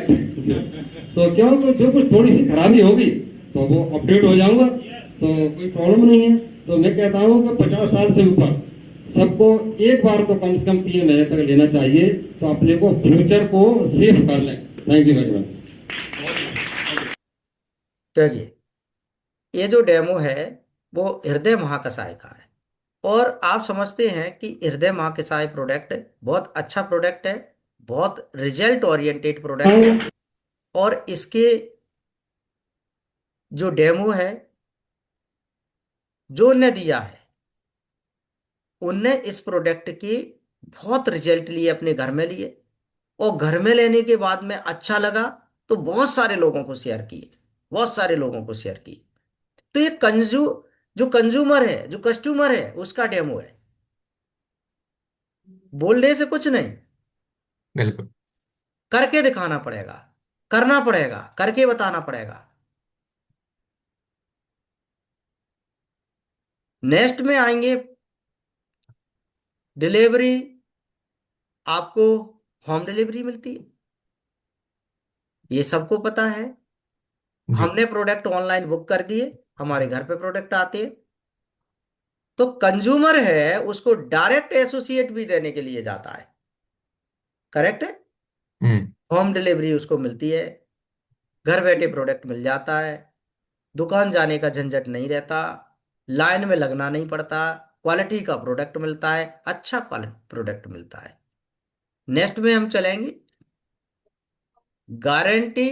तो क्यों, तो जो कुछ थोड़ी सी खराबी होगी तो वो अपडेट हो जाऊंगा, तो कोई प्रॉब्लम नहीं है। तो मैं कहता हूँ कि 50 साल से ऊपर सबको एक बार तो कम से कम 3 महीने तक लेना चाहिए, तो अपने को फ्यूचर को सेफ कर लें। Thank you very much. चलिए, ये जो डेमो है वो हृदय महाकसाय का है, और आप समझते हैं कि हृदय महाकसाय प्रोडक्ट बहुत अच्छा प्रोडक्ट है, बहुत रिजल्ट ओरिएंटेड प्रोडक्ट है, और इसके जो डेमो है जो उनने दिया है, उनने इस प्रोडक्ट की बहुत रिजल्ट लिए, अपने घर में लिए, और घर में लेने के बाद में अच्छा लगा तो बहुत सारे लोगों को शेयर किए, बहुत सारे लोगों को शेयर किए। तो ये जो कंज्यूमर है, जो कस्टमर है, उसका डेमो है, बोलने से कुछ नहीं, बिल्कुल। करके दिखाना पड़ेगा, करना पड़ेगा, करके बताना पड़ेगा। नेक्स्ट में आएंगे डिलीवरी, आपको होम डिलीवरी मिलती है, ये सबको पता है। जी। हमने प्रोडक्ट ऑनलाइन बुक कर दिए, हमारे घर पे प्रोडक्ट आते हैं, तो कंज्यूमर है उसको डायरेक्ट एसोसिएट भी देने के लिए जाता है, करेक्ट है। हम्म। होम डिलीवरी उसको मिलती है, घर बैठे प्रोडक्ट मिल जाता है, दुकान जाने का झंझट नहीं रहता, लाइन में लगना नहीं पड़ता, क्वालिटी का प्रोडक्ट मिलता है, अच्छा क्वालिटी प्रोडक्ट मिलता है। नेक्स्ट में हम चलेंगे गारंटी।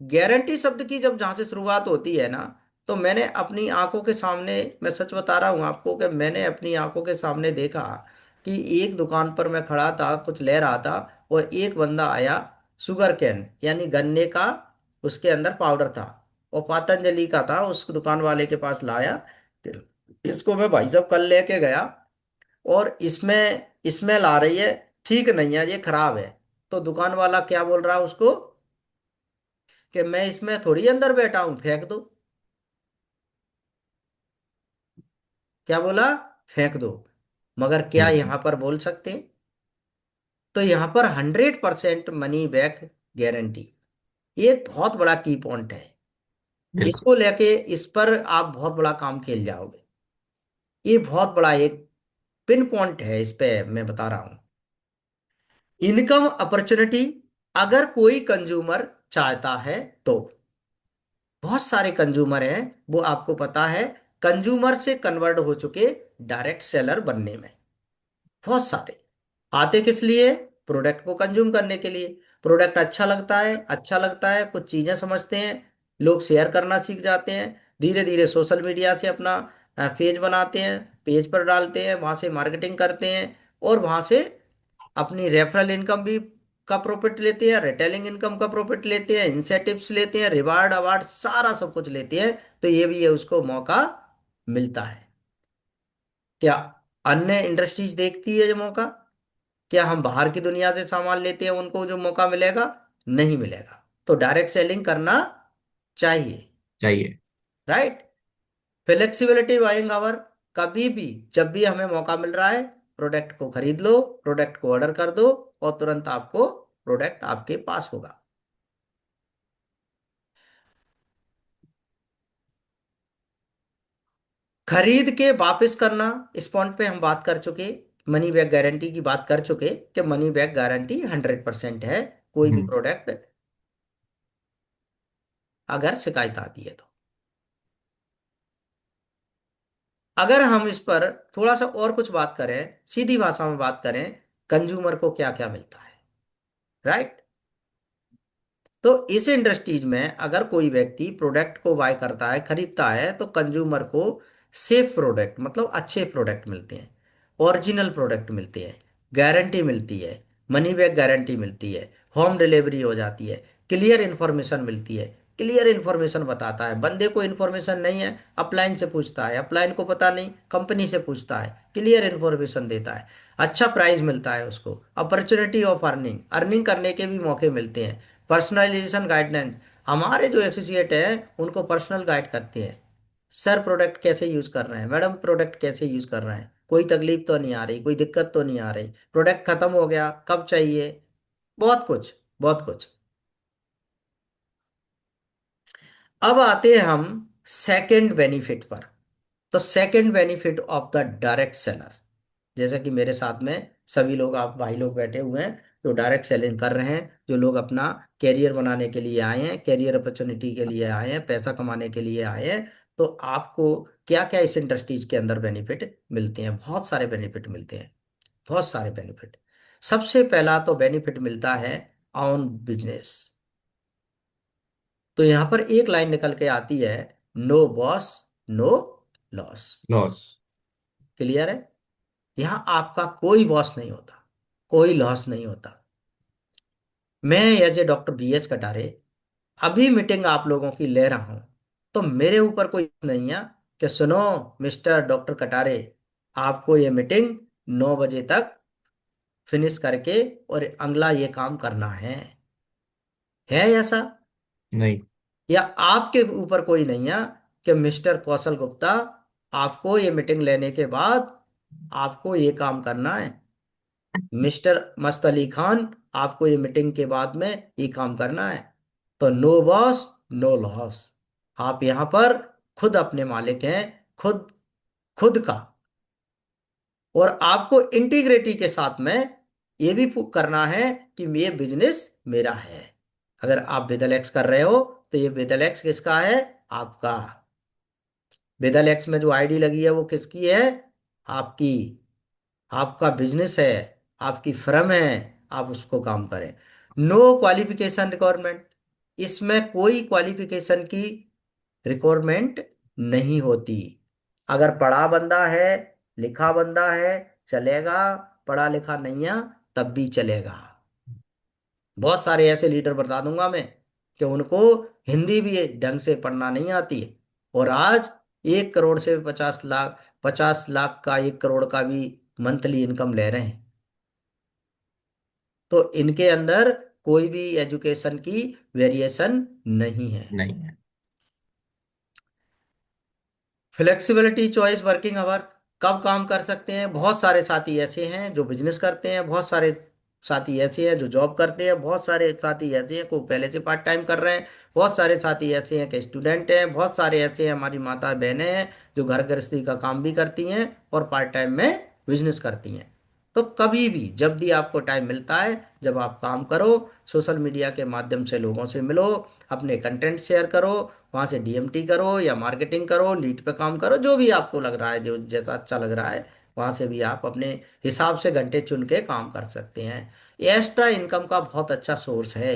गारंटी शब्द की जब जहां से शुरुआत होती है ना, तो मैंने अपनी आंखों के सामने, मैं सच बता रहा हूं आपको कि मैंने अपनी आंखों के सामने देखा कि एक दुकान पर मैं खड़ा था, कुछ ले रहा था, और एक बंदा आया, शुगर कैन यानी गन्ने का उसके अंदर पाउडर था, और पतंजलि का था, उस दुकान वाले के पास लाया, फिर इसको मैं भाई साहब कल लेके गया, और इसमें स्मेल आ रही है, ठीक नहीं है, ये खराब है। तो दुकान वाला क्या बोल रहा है उसको कि मैं इसमें थोड़ी अंदर बैठा हूं, फेंक दो। क्या बोला? फेंक दो। मगर क्या हम्म। यहां पर बोल सकते हैं? तो यहां पर 100% मनी बैक गारंटी, ये बहुत बड़ा की पॉइंट है। बिल्कुल। इसको लेके इस पर आप बहुत बड़ा काम खेल जाओगे, ये बहुत बड़ा एक पिन पॉइंट है, इस पे मैं बता रहा हूं। इनकम अपॉर्चुनिटी, अगर कोई कंज्यूमर चाहता है तो, बहुत सारे कंज्यूमर हैं, वो आपको पता है, कंज्यूमर से कन्वर्ट हो चुके डायरेक्ट सेलर बनने में, बहुत सारे आते किस लिए? प्रोडक्ट को कंज्यूम करने के लिए। प्रोडक्ट अच्छा लगता है, अच्छा लगता है, कुछ चीजें समझते हैं, लोग शेयर करना सीख जाते हैं, धीरे धीरे सोशल मीडिया से अपना पेज बनाते हैं, पेज पर डालते हैं, वहां से मार्केटिंग करते हैं, और वहां से अपनी रेफरल इनकम भी का प्रॉफिट लेते हैं, रिटेलिंग इनकम का प्रॉफिट लेते हैं, इंसेटिव्स लेते हैं, रिवार्ड अवार्ड सारा सब कुछ लेते हैं, तो ये भी ये उसको मौका मिलता है। क्या अन्य इंडस्ट्रीज देखती है ये मौका? क्या हम बाहर की दुनिया से सामान लेते हैं, उनको जो मौका मिलेगा? नहीं मिलेगा। तो डायरेक्ट सेलिंग करना चाहिए। चाहिए। राइट। फ्लेक्सिबिलिटी बाइंग आवर, कभी भी जब भी हमें मौका मिल रहा है, प्रोडक्ट को खरीद लो, प्रोडक्ट को ऑर्डर कर दो, और तुरंत आपको प्रोडक्ट आपके पास होगा। खरीद के वापस करना, इस पॉइंट पे हम बात कर चुके, मनी बैक गारंटी की बात कर चुके कि मनी बैक गारंटी 100% है कोई भी हम्म। प्रोडक्ट अगर शिकायत आती है तो। अगर हम इस पर थोड़ा सा और कुछ बात करें, सीधी भाषा में बात करें, कंज्यूमर को क्या क्या मिलता है? राइट। तो इस इंडस्ट्रीज में अगर कोई व्यक्ति प्रोडक्ट को बाय करता है, खरीदता है, तो कंज्यूमर को सेफ प्रोडक्ट मतलब अच्छे प्रोडक्ट मिलते हैं, ओरिजिनल प्रोडक्ट मिलते हैं, गारंटी मिलती है, मनी बैक गारंटी मिलती है, होम डिलीवरी हो जाती है, क्लियर इन्फॉर्मेशन मिलती है। क्लियर इन्फॉर्मेशन बताता है, बंदे को इन्फॉर्मेशन नहीं है, अपलाइन से पूछता है, अपलाइन को पता नहीं, कंपनी से पूछता है, क्लियर इन्फॉर्मेशन देता है, अच्छा प्राइस मिलता है उसको, अपॉर्चुनिटी ऑफ अर्निंग, अर्निंग करने के भी मौके मिलते हैं, पर्सनलाइजेशन गाइडेंस, हमारे जो एसोसिएट हैं उनको पर्सनल गाइड करते हैं। सर प्रोडक्ट कैसे यूज कर रहे हैं, मैडम प्रोडक्ट कैसे यूज कर रहे हैं, कोई तकलीफ तो नहीं आ रही, कोई दिक्कत तो नहीं आ रही, प्रोडक्ट खत्म हो गया कब चाहिए, बहुत कुछ बहुत कुछ। अब आते हैं हम सेकंड बेनिफिट पर। तो second benefit of the direct seller, जैसा कि मेरे साथ में सभी लोग, आप भाई लोग बैठे हुए हैं जो डायरेक्ट सेलिंग कर रहे हैं, जो लोग अपना कैरियर बनाने के लिए आए हैं, कैरियर अपॉर्चुनिटी के लिए आए हैं, पैसा कमाने के लिए आए हैं, तो आपको क्या क्या इस इंडस्ट्रीज के अंदर बेनिफिट मिलते हैं? बहुत सारे बेनिफिट मिलते हैं, बहुत सारे बेनिफिट। सबसे पहला तो बेनिफिट मिलता है ऑन बिजनेस। तो यहां पर एक लाइन निकल के आती है, no boss no loss. Loss. Clear है? यहां आपका कोई बॉस नहीं होता, कोई लॉस नहीं होता। मैं as a doctor BS Katare अभी मीटिंग आप लोगों की ले रहा हूं, तो मेरे ऊपर कोई नहीं है कि सुनो मिस्टर डॉक्टर कटारे, आपको ये मीटिंग 9 बजे तक फिनिश करके और अगला ये काम करना है ऐसा? नहीं। या आपके ऊपर कोई नहीं है कि मिस्टर कौशल गुप्ता, आपको ये मीटिंग लेने के बाद आपको ये काम करना है, मिस्टर मस्त अली खान, आपको ये मीटिंग के बाद में ये काम करना है। तो नो बॉस नो लॉस। आप यहां पर खुद अपने मालिक हैं, खुद खुद का। और आपको इंटीग्रिटी के साथ में ये भी करना है कि ये बिजनेस मेरा है। अगर आप बिदल एक्स कर रहे हो तो ये बिदल एक्स किसका है? आपका। बिदल एक्स में जो आईडी लगी है वो किसकी है? आपकी। आपका बिजनेस है, आपकी फर्म है, आप उसको काम करें। नो क्वालिफिकेशन रिक्वायरमेंट, इसमें कोई क्वालिफिकेशन की रिक्वायरमेंट नहीं होती। अगर पढ़ा बंदा है, लिखा बंदा है, चलेगा, पढ़ा लिखा नहीं है तब भी चलेगा। बहुत सारे ऐसे लीडर बता दूंगा मैं कि उनको हिंदी भी ढंग से पढ़ना नहीं आती है, और आज 1 करोड़ से 50 लाख, 50 लाख का, 1 करोड़ का भी मंथली इनकम ले रहे हैं। तो इनके अंदर कोई भी एजुकेशन की वेरिएशन नहीं है। नहीं है। फ्लेक्सिबिलिटी चॉइस वर्किंग आवर, कब काम कर सकते हैं? बहुत सारे साथी ऐसे हैं जो बिजनेस करते हैं, बहुत सारे साथी ऐसे हैं जो जॉब करते हैं, बहुत सारे साथी ऐसे हैं को पहले से पार्ट टाइम कर रहे हैं, बहुत सारे साथी ऐसे हैं कि स्टूडेंट हैं, बहुत सारे ऐसे हैं हमारी माता बहनें हैं जो घर गृहस्थी का काम भी करती हैं और पार्ट टाइम में बिजनेस करती हैं। तो कभी भी जब भी आपको टाइम मिलता है, जब आप काम करो, सोशल मीडिया के माध्यम से लोगों से मिलो, अपने कंटेंट शेयर करो, वहां से DMT करो या मार्केटिंग करो, लीड पे काम करो, जो भी आपको लग रहा है, जो जैसा अच्छा लग रहा है, वहां से भी आप अपने हिसाब से घंटे चुन के काम कर सकते हैं। ये एक्स्ट्रा इनकम का बहुत अच्छा सोर्स है।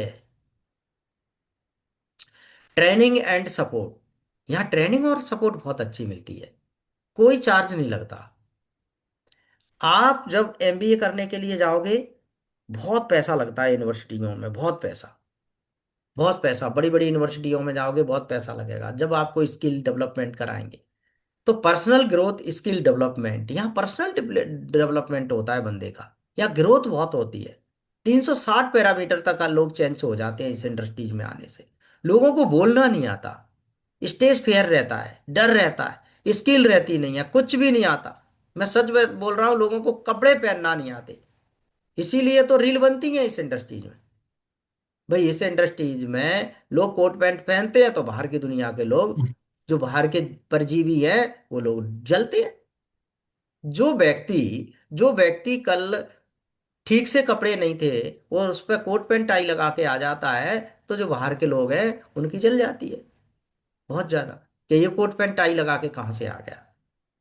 ट्रेनिंग एंड सपोर्ट, यहाँ ट्रेनिंग और सपोर्ट बहुत अच्छी मिलती है, कोई चार्ज नहीं लगता। आप जब MBA करने के लिए जाओगे बहुत पैसा लगता है यूनिवर्सिटियों में, बहुत पैसा, बहुत पैसा। बड़ी बड़ी यूनिवर्सिटियों में जाओगे बहुत पैसा लगेगा जब आपको स्किल डेवलपमेंट कराएंगे। तो पर्सनल ग्रोथ, स्किल डेवलपमेंट, यहाँ पर्सनल डेवलपमेंट होता है बंदे का, यहाँ ग्रोथ बहुत होती है। 360 पैरामीटर तक का लोग चेंज हो जाते हैं इस इंडस्ट्रीज में आने से। लोगों को बोलना नहीं आता, स्टेज फियर रहता है, डर रहता है, स्किल रहती नहीं है, कुछ भी नहीं आता। मैं सच में बोल रहा हूँ, लोगों को कपड़े पहनना नहीं आते, इसीलिए तो रील बनती है इस इंडस्ट्रीज में। भाई इस इंडस्ट्रीज में लोग कोट पैंट पहनते हैं तो बाहर की दुनिया के लोग, जो बाहर के परजीवी है, वो लोग जलते हैं। जो व्यक्ति जो व्यक्ति कल ठीक से कपड़े नहीं थे और उस पर कोट पैंट टाई लगा के आ जाता है, तो जो बाहर के लोग हैं उनकी जल जाती है बहुत ज्यादा, कि ये कोट पैंट टाई लगा के कहाँ से आ गया,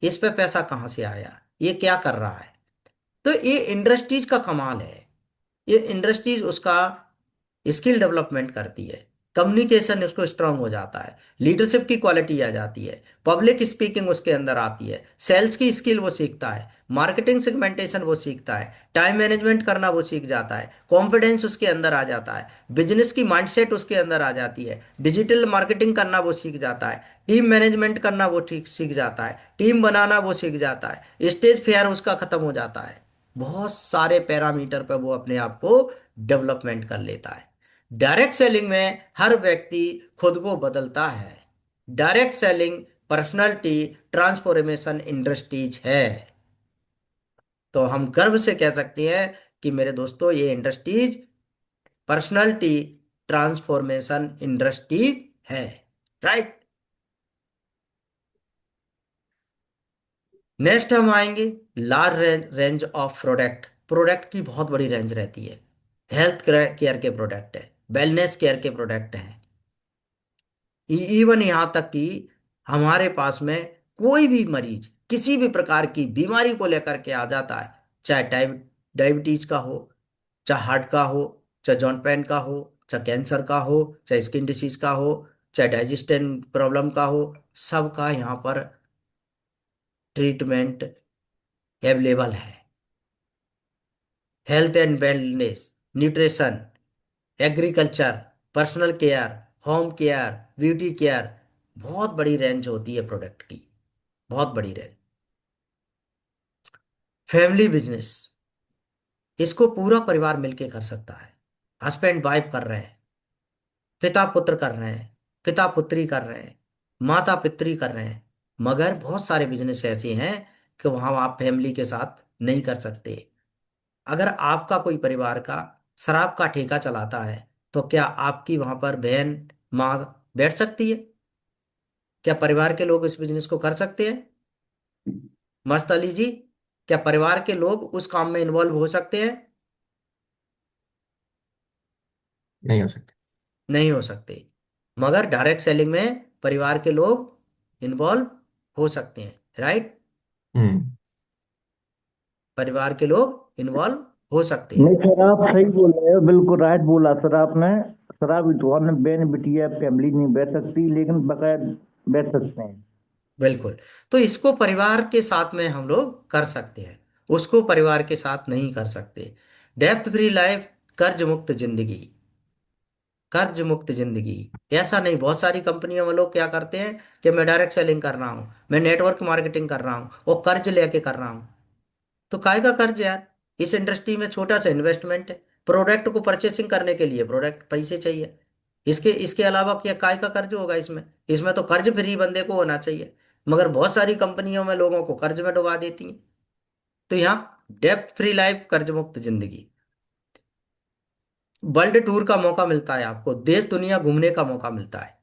इस पे पैसा कहाँ से आया, ये क्या कर रहा है। तो ये इंडस्ट्रीज का कमाल है। ये इंडस्ट्रीज उसका स्किल डेवलपमेंट करती है, कम्युनिकेशन उसको स्ट्रांग हो जाता है, लीडरशिप की क्वालिटी आ जाती है, पब्लिक स्पीकिंग उसके अंदर आती है, सेल्स की स्किल वो सीखता है, मार्केटिंग सेगमेंटेशन वो सीखता है, टाइम मैनेजमेंट करना वो सीख जाता है, कॉन्फिडेंस उसके अंदर आ जाता है, बिजनेस की माइंडसेट उसके अंदर आ जाती है, डिजिटल मार्केटिंग करना वो सीख जाता है, टीम मैनेजमेंट करना वो ठीक सीख जाता है, टीम बनाना वो सीख जाता है, स्टेज फेयर उसका खत्म हो जाता है। बहुत सारे पैरामीटर पर वो अपने आप को डेवलपमेंट कर लेता है। डायरेक्ट सेलिंग में हर व्यक्ति खुद को बदलता है। Direct selling personality transformation industries है। तो हम गर्व से कह सकते हैं कि मेरे दोस्तों, ये इंडस्ट्रीज पर्सनालिटी ट्रांसफॉर्मेशन इंडस्ट्रीज है। राइट। नेक्स्ट हम आएंगे large range of product. Product की बहुत बड़ी रेंज रहती है। हेल्थ केयर के प्रोडक्ट है, वेलनेस केयर के प्रोडक्ट हैं, इवन यहाँ तक कि हमारे पास में कोई भी मरीज किसी भी प्रकार की बीमारी को लेकर के आ जाता है, चाहे डायबिटीज का हो, चाहे हार्ट का हो, चाहे जॉइंट पेन का हो, चाहे कैंसर का हो, चाहे स्किन डिसीज का हो, चाहे डाइजेशन प्रॉब्लम का हो, सबका यहाँ पर ट्रीटमेंट अवेलेबल है। Health and wellness, nutrition, agriculture, personal care, home care, beauty care, बहुत बड़ी रेंज होती है प्रोडक्ट की, बहुत बड़ी रेंज। फैमिली बिजनेस, इसको पूरा परिवार मिलके कर सकता है। हस्बैंड वाइफ कर रहे हैं, पिता पुत्र कर रहे हैं, पिता पुत्री कर रहे हैं, माता पितरी कर रहे हैं। मगर बहुत सारे बिजनेस ऐसे हैं कि वहां आप फैमिली के साथ नहीं कर सकते। अगर आपका कोई परिवार का शराब का ठेका चलाता है, तो क्या आपकी वहां पर बहन, माँ बैठ सकती है? क्या परिवार के लोग इस बिजनेस को कर सकते हैं? मस्त अली जी, क्या परिवार के लोग उस काम में इन्वॉल्व हो सकते हैं? नहीं हो सकते। नहीं हो सकते। मगर डायरेक्ट सेलिंग में परिवार के लोग इन्वॉल्व हो सकते हैं। राइट। हम्म। परिवार के लोग इन्वॉल्व हो सकते नहीं हैं। सर, आप सही बोल रहे हो, बिल्कुल राइट बोला सर आपने। शराब विद्वान में बहन बिटिया फैमिली नहीं बैठ सकती, लेकिन बकायद बैठ सकते हैं। बिल्कुल। तो इसको परिवार के साथ में हम लोग कर सकते हैं, उसको परिवार के साथ नहीं कर सकते। डेप्थ फ्री लाइफ, कर्ज मुक्त जिंदगी। कर्ज मुक्त जिंदगी ऐसा नहीं, बहुत सारी कंपनियों में लोग क्या करते हैं कि मैं डायरेक्ट सेलिंग कर रहा हूँ, मैं नेटवर्क मार्केटिंग कर रहा हूँ और कर्ज लेके कर रहा हूँ। तो काय का कर्ज यार? इस इंडस्ट्री में छोटा सा इन्वेस्टमेंट है, प्रोडक्ट को परचेसिंग करने के लिए प्रोडक्ट पैसे चाहिए, इसके इसके अलावा क्या काय का कर्ज होगा इसमें? इसमें तो कर्ज फ्री बंदे को होना चाहिए। मगर बहुत सारी कंपनियों में लोगों को कर्ज में डुबा देती हैं। तो यहाँ डेप्थ फ्री लाइफ, कर्ज मुक्त जिंदगी। वर्ल्ड टूर का मौका मिलता है आपको, देश दुनिया घूमने का मौका मिलता है,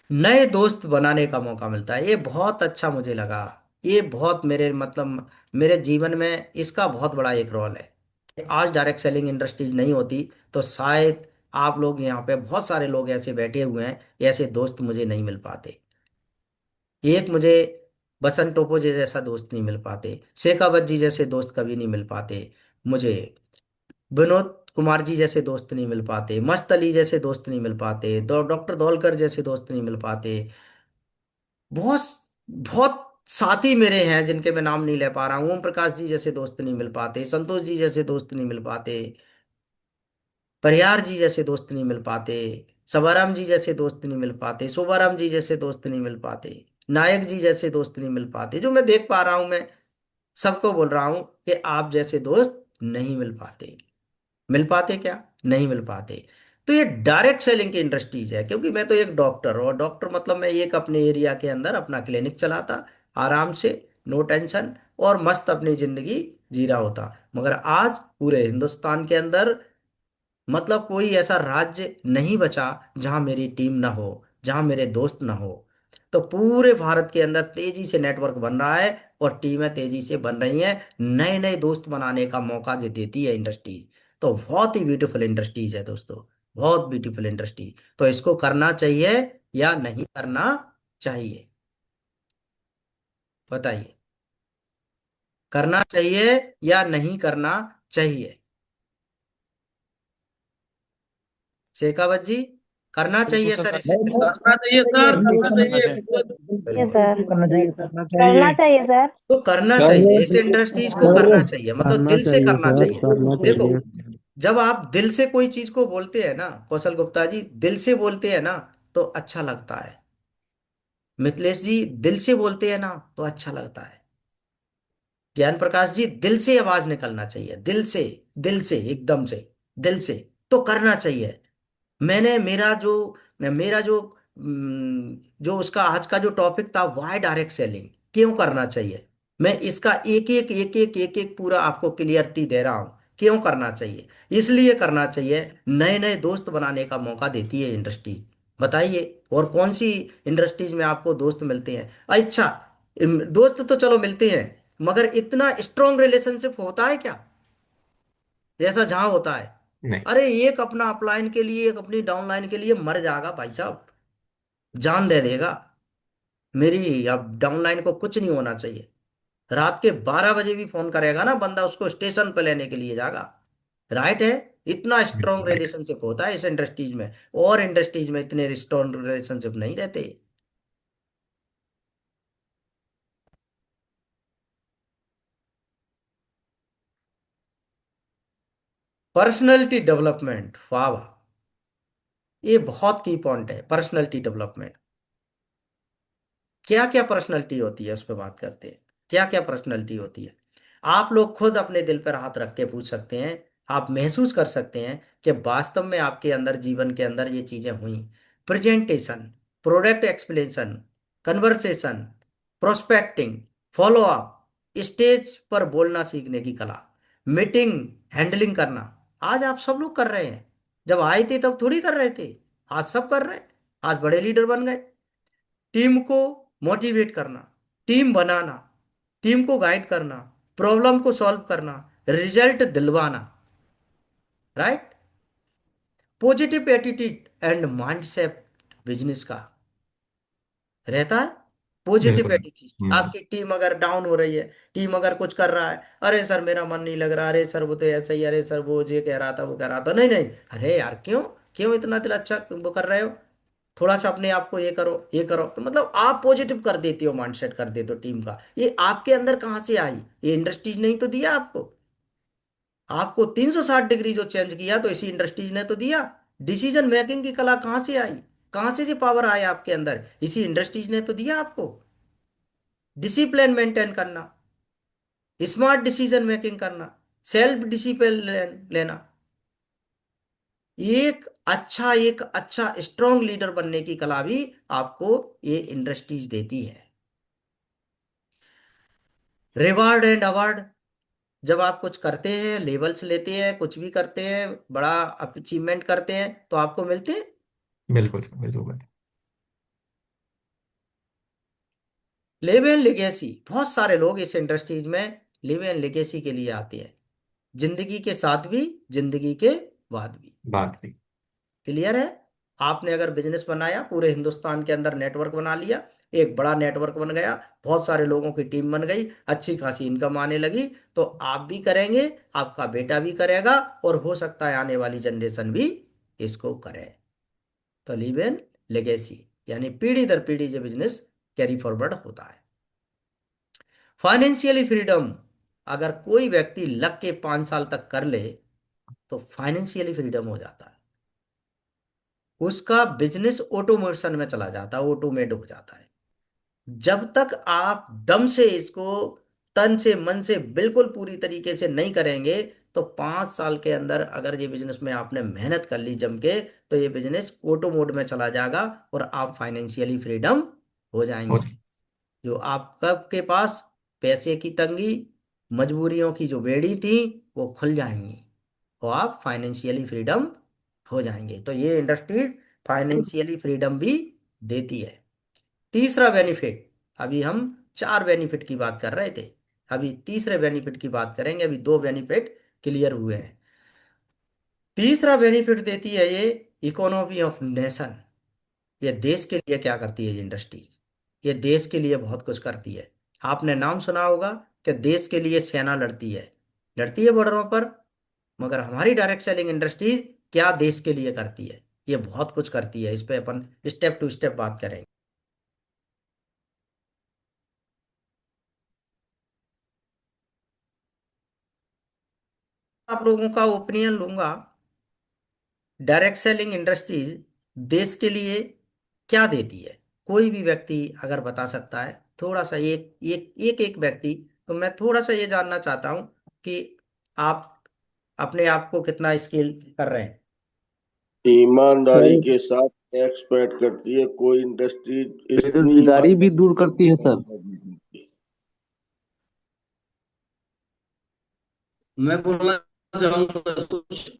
नए दोस्त बनाने का मौका मिलता है। ये बहुत अच्छा मुझे लगा। ये बहुत मेरे मतलब मेरे जीवन में इसका बहुत बड़ा एक रोल है। आज डायरेक्ट सेलिंग इंडस्ट्रीज नहीं होती तो शायद आप लोग यहाँ पे बहुत सारे लोग ऐसे बैठे हुए हैं, ऐसे दोस्त मुझे नहीं मिल पाते। एक मुझे बसंत टोपो जी जैसा दोस्त नहीं मिल पाते, शेखावत जी जैसे दोस्त कभी नहीं मिल पाते मुझे, विनोद कुमार जी जैसे दोस्त नहीं मिल पाते, मस्त अली जैसे दोस्त नहीं मिल पाते, डॉक्टर दौलकर जैसे दोस्त नहीं मिल पाते। बहुत बहुत साथी मेरे हैं जिनके मैं नाम नहीं ले पा रहा हूं, ओम प्रकाश जी जैसे दोस्त नहीं मिल पाते, संतोष जी जैसे दोस्त नहीं मिल पाते, परिहार जी जैसे दोस्त नहीं मिल पाते, सभाराम जी जैसे दोस्त नहीं मिल पाते, शोभाराम जी जैसे दोस्त नहीं मिल पाते, नायक जी जैसे दोस्त नहीं मिल पाते। जो मैं देख पा रहा हूं, मैं सबको बोल रहा हूं कि आप जैसे दोस्त नहीं मिल पाते। मिल पाते क्या? नहीं मिल पाते। तो ये डायरेक्ट सेलिंग की इंडस्ट्रीज है, क्योंकि मैं तो एक डॉक्टर, और डॉक्टर मतलब मैं एक अपने एरिया के अंदर अपना क्लिनिक चलाता आराम से, नो टेंशन, और मस्त अपनी जिंदगी जी रहा होता। मगर आज पूरे हिंदुस्तान के अंदर मतलब कोई ऐसा राज्य नहीं बचा जहां मेरी टीम ना हो, जहां मेरे दोस्त ना हो। तो पूरे भारत के अंदर तेजी से नेटवर्क बन रहा है, और टीमें तेजी से बन रही हैं, नए नए दोस्त बनाने का मौका जो देती है इंडस्ट्रीज। तो बहुत ही ब्यूटीफुल इंडस्ट्रीज है दोस्तों, बहुत ब्यूटीफुल इंडस्ट्री। तो इसको करना चाहिए या नहीं करना चाहिए? बताइए, करना चाहिए या नहीं करना चाहिए? शेखावत जी, करना चाहिए सर इसे? करना चाहिए सर, करना चाहिए, बिल्कुल। बिल्कुल। करना चाहिए सर। करना चाहिए सर। तो करना चाहिए, इस इंडस्ट्रीज को करना चाहिए, मतलब दिल से करना चाहिए। देखो, जब आप दिल से कोई चीज को बोलते हैं ना कौशल गुप्ता जी, दिल से बोलते हैं ना, तो अच्छा लगता है। मिथिलेश जी, दिल से बोलते हैं ना तो अच्छा लगता है। ज्ञान प्रकाश जी, दिल से आवाज निकलना चाहिए, दिल से, दिल से, एकदम से, दिल से। तो करना चाहिए। मैंने जो उसका आज का जो टॉपिक था, वाई डायरेक्ट सेलिंग क्यों करना चाहिए, मैं इसका एक एक पूरा आपको क्लियरिटी दे रहा हूं। क्यों करना चाहिए? इसलिए करना चाहिए, नए नए दोस्त बनाने का मौका देती है इंडस्ट्रीज। बताइए, और कौन सी इंडस्ट्रीज में आपको दोस्त मिलते हैं? अच्छा, दोस्त तो चलो मिलते हैं, मगर इतना स्ट्रॉन्ग रिलेशनशिप होता है क्या जैसा जहां होता है? नहीं। अरे एक अपना अपलाइन के लिए, एक अपनी डाउनलाइन के लिए मर जाएगा भाई साहब, जान दे देगा। मेरी अब डाउनलाइन को कुछ नहीं होना चाहिए। रात के 12 बजे भी फोन करेगा ना बंदा, उसको स्टेशन पे लेने के लिए जाएगा। राइट है? इतना स्ट्रॉन्ग राइट। रिलेशनशिप होता है इस इंडस्ट्रीज में, और इंडस्ट्रीज में इतने स्ट्रॉन्ग रिलेशनशिप नहीं रहते। पर्सनैलिटी डेवलपमेंट, वाह वाह, ये बहुत की पॉइंट है, पर्सनैलिटी डेवलपमेंट। क्या क्या पर्सनैलिटी होती है उस पर बात करते हैं। क्या क्या पर्सनैलिटी होती है? आप लोग खुद अपने दिल पर हाथ रख के पूछ सकते हैं, आप महसूस कर सकते हैं कि वास्तव में आपके अंदर, जीवन के अंदर ये चीजें हुई। Presentation, product explanation, conversation, prospecting, follow up, stage पर बोलना सीखने की कला, मीटिंग हैंडलिंग करना। आज आप सब लोग कर रहे हैं, जब आए थे तब थोड़ी कर रहे थे, आज सब कर रहे हैं। आज बड़े लीडर बन गए। टीम को मोटिवेट करना, टीम बनाना, टीम को गाइड करना, प्रॉब्लम को सॉल्व करना, रिजल्ट दिलवाना। Right? Positive attitude and mindset business का रहता है। पॉजिटिव बिल्कुल। एटीट्यूड, आपकी टीम अगर डाउन हो रही है, टीम अगर कुछ कर रहा है, अरे सर मेरा मन नहीं लग रहा, अरे सर वो तो ऐसा ही, अरे सर वो ये कह रहा था, वो कह रहा था, नहीं नहीं, अरे यार क्यों, क्यों इतना दिल अच्छा वो कर रहे हो? थोड़ा सा अपने आप को ये करो, ये करो। तो मतलब आप पॉजिटिव कर देते हो, माइंडसेट कर देते हो टीम का। ये आपके अंदर कहाँ से आई? ये इंडस्ट्रीज नहीं तो दिया आपको? आपको 360 डिग्री जो चेंज किया तो इसी इंडस्ट्रीज ने तो दिया। डिसीजन मेकिंग की कला कहाँ से आई? कहाँ से ये पावर आया आपके अंदर? इसी इंडस्ट्रीज ने तो दिया आपको। डिसिप्लिन मेंटेन करना, स्मार्ट डिसीजन मेकिंग करना, सेल्फ डिसिप्लिन लेना, एक अच्छा स्ट्रॉन्ग लीडर बनने की कला भी आपको ये इंडस्ट्रीज देती है। रिवार्ड एंड अवार्ड, जब आप कुछ करते हैं, लेवल्स लेते हैं, कुछ भी करते हैं, बड़ा अचीवमेंट करते हैं, तो आपको मिलते हैं। बिल्कुल सर, बिल्कुल। लिव एंड लेगेसी, बहुत सारे लोग इस इंडस्ट्रीज में लिव एंड लेगेसी के लिए आते हैं, जिंदगी के साथ भी, जिंदगी के बाद भी। बात भी। क्लियर है? आपने अगर बिजनेस बनाया, पूरे हिंदुस्तान के अंदर नेटवर्क बना लिया, एक बड़ा नेटवर्क बन गया, बहुत सारे लोगों की टीम बन गई, अच्छी खासी इनकम आने लगी, तो आप भी करेंगे, आपका बेटा भी करेगा, और हो सकता है आने वाली जनरेशन भी इसको करे। तो लिव इन लेगेसी, यानी पीढ़ी दर पीढ़ी ये बिजनेस कैरी फॉरवर्ड होता है। फाइनेंशियली फ्रीडम अगर कोई व्यक्ति लग के 5 साल तक कर ले तो फाइनेंशियली फ्रीडम हो जाता है, उसका बिजनेस ऑटोमेशन में चला जाता है, ऑटोमेट हो जाता है। जब तक आप दम से इसको तन से मन से बिल्कुल पूरी तरीके से नहीं करेंगे तो 5 साल के अंदर अगर ये बिजनेस में आपने मेहनत कर ली जम के तो ये बिजनेस ऑटो मोड में चला जाएगा और आप फाइनेंशियली फ्रीडम हो हो जाएंगे। जो आपका के पास पैसे की तंगी, मजबूरियों की जो बेड़ी थी वो खुल जाएंगी और आप फाइनेंशियली फ्रीडम हो जाएंगे। तो ये इंडस्ट्रीज फाइनेंशियली फ्रीडम भी देती है। तीसरा बेनिफिट, अभी हम 4 बेनिफिट की बात कर रहे थे, अभी तीसरे बेनिफिट की बात करेंगे। अभी 2 बेनिफिट क्लियर हुए हैं। तीसरा बेनिफिट देती है ये इकोनॉमी ऑफ नेशन। ये देश के लिए क्या करती है ये इंडस्ट्रीज? ये देश के लिए बहुत कुछ करती है। आपने नाम सुना होगा कि देश के लिए सेना लड़ती है बॉर्डरों पर। मगर हमारी डायरेक्ट सेलिंग इंडस्ट्रीज क्या देश के लिए करती है? ये बहुत कुछ करती है। इस पे अपन स्टेप टू स्टेप बात करेंगे। आप लोगों का ओपिनियन लूंगा, डायरेक्ट सेलिंग इंडस्ट्रीज देश के लिए क्या देती है? कोई भी व्यक्ति अगर बता सकता है, थोड़ा सा एक व्यक्ति। तो मैं थोड़ा सा ये जानना चाहता हूं कि आप अपने आप को कितना स्किल कर रहे हैं। ईमानदारी के साथ टैक्स पेड करती है कोई इंडस्ट्री इतनी बेरोजगारी भी दूर करती है सर। मैं बोलना चाहूंगा कुछ।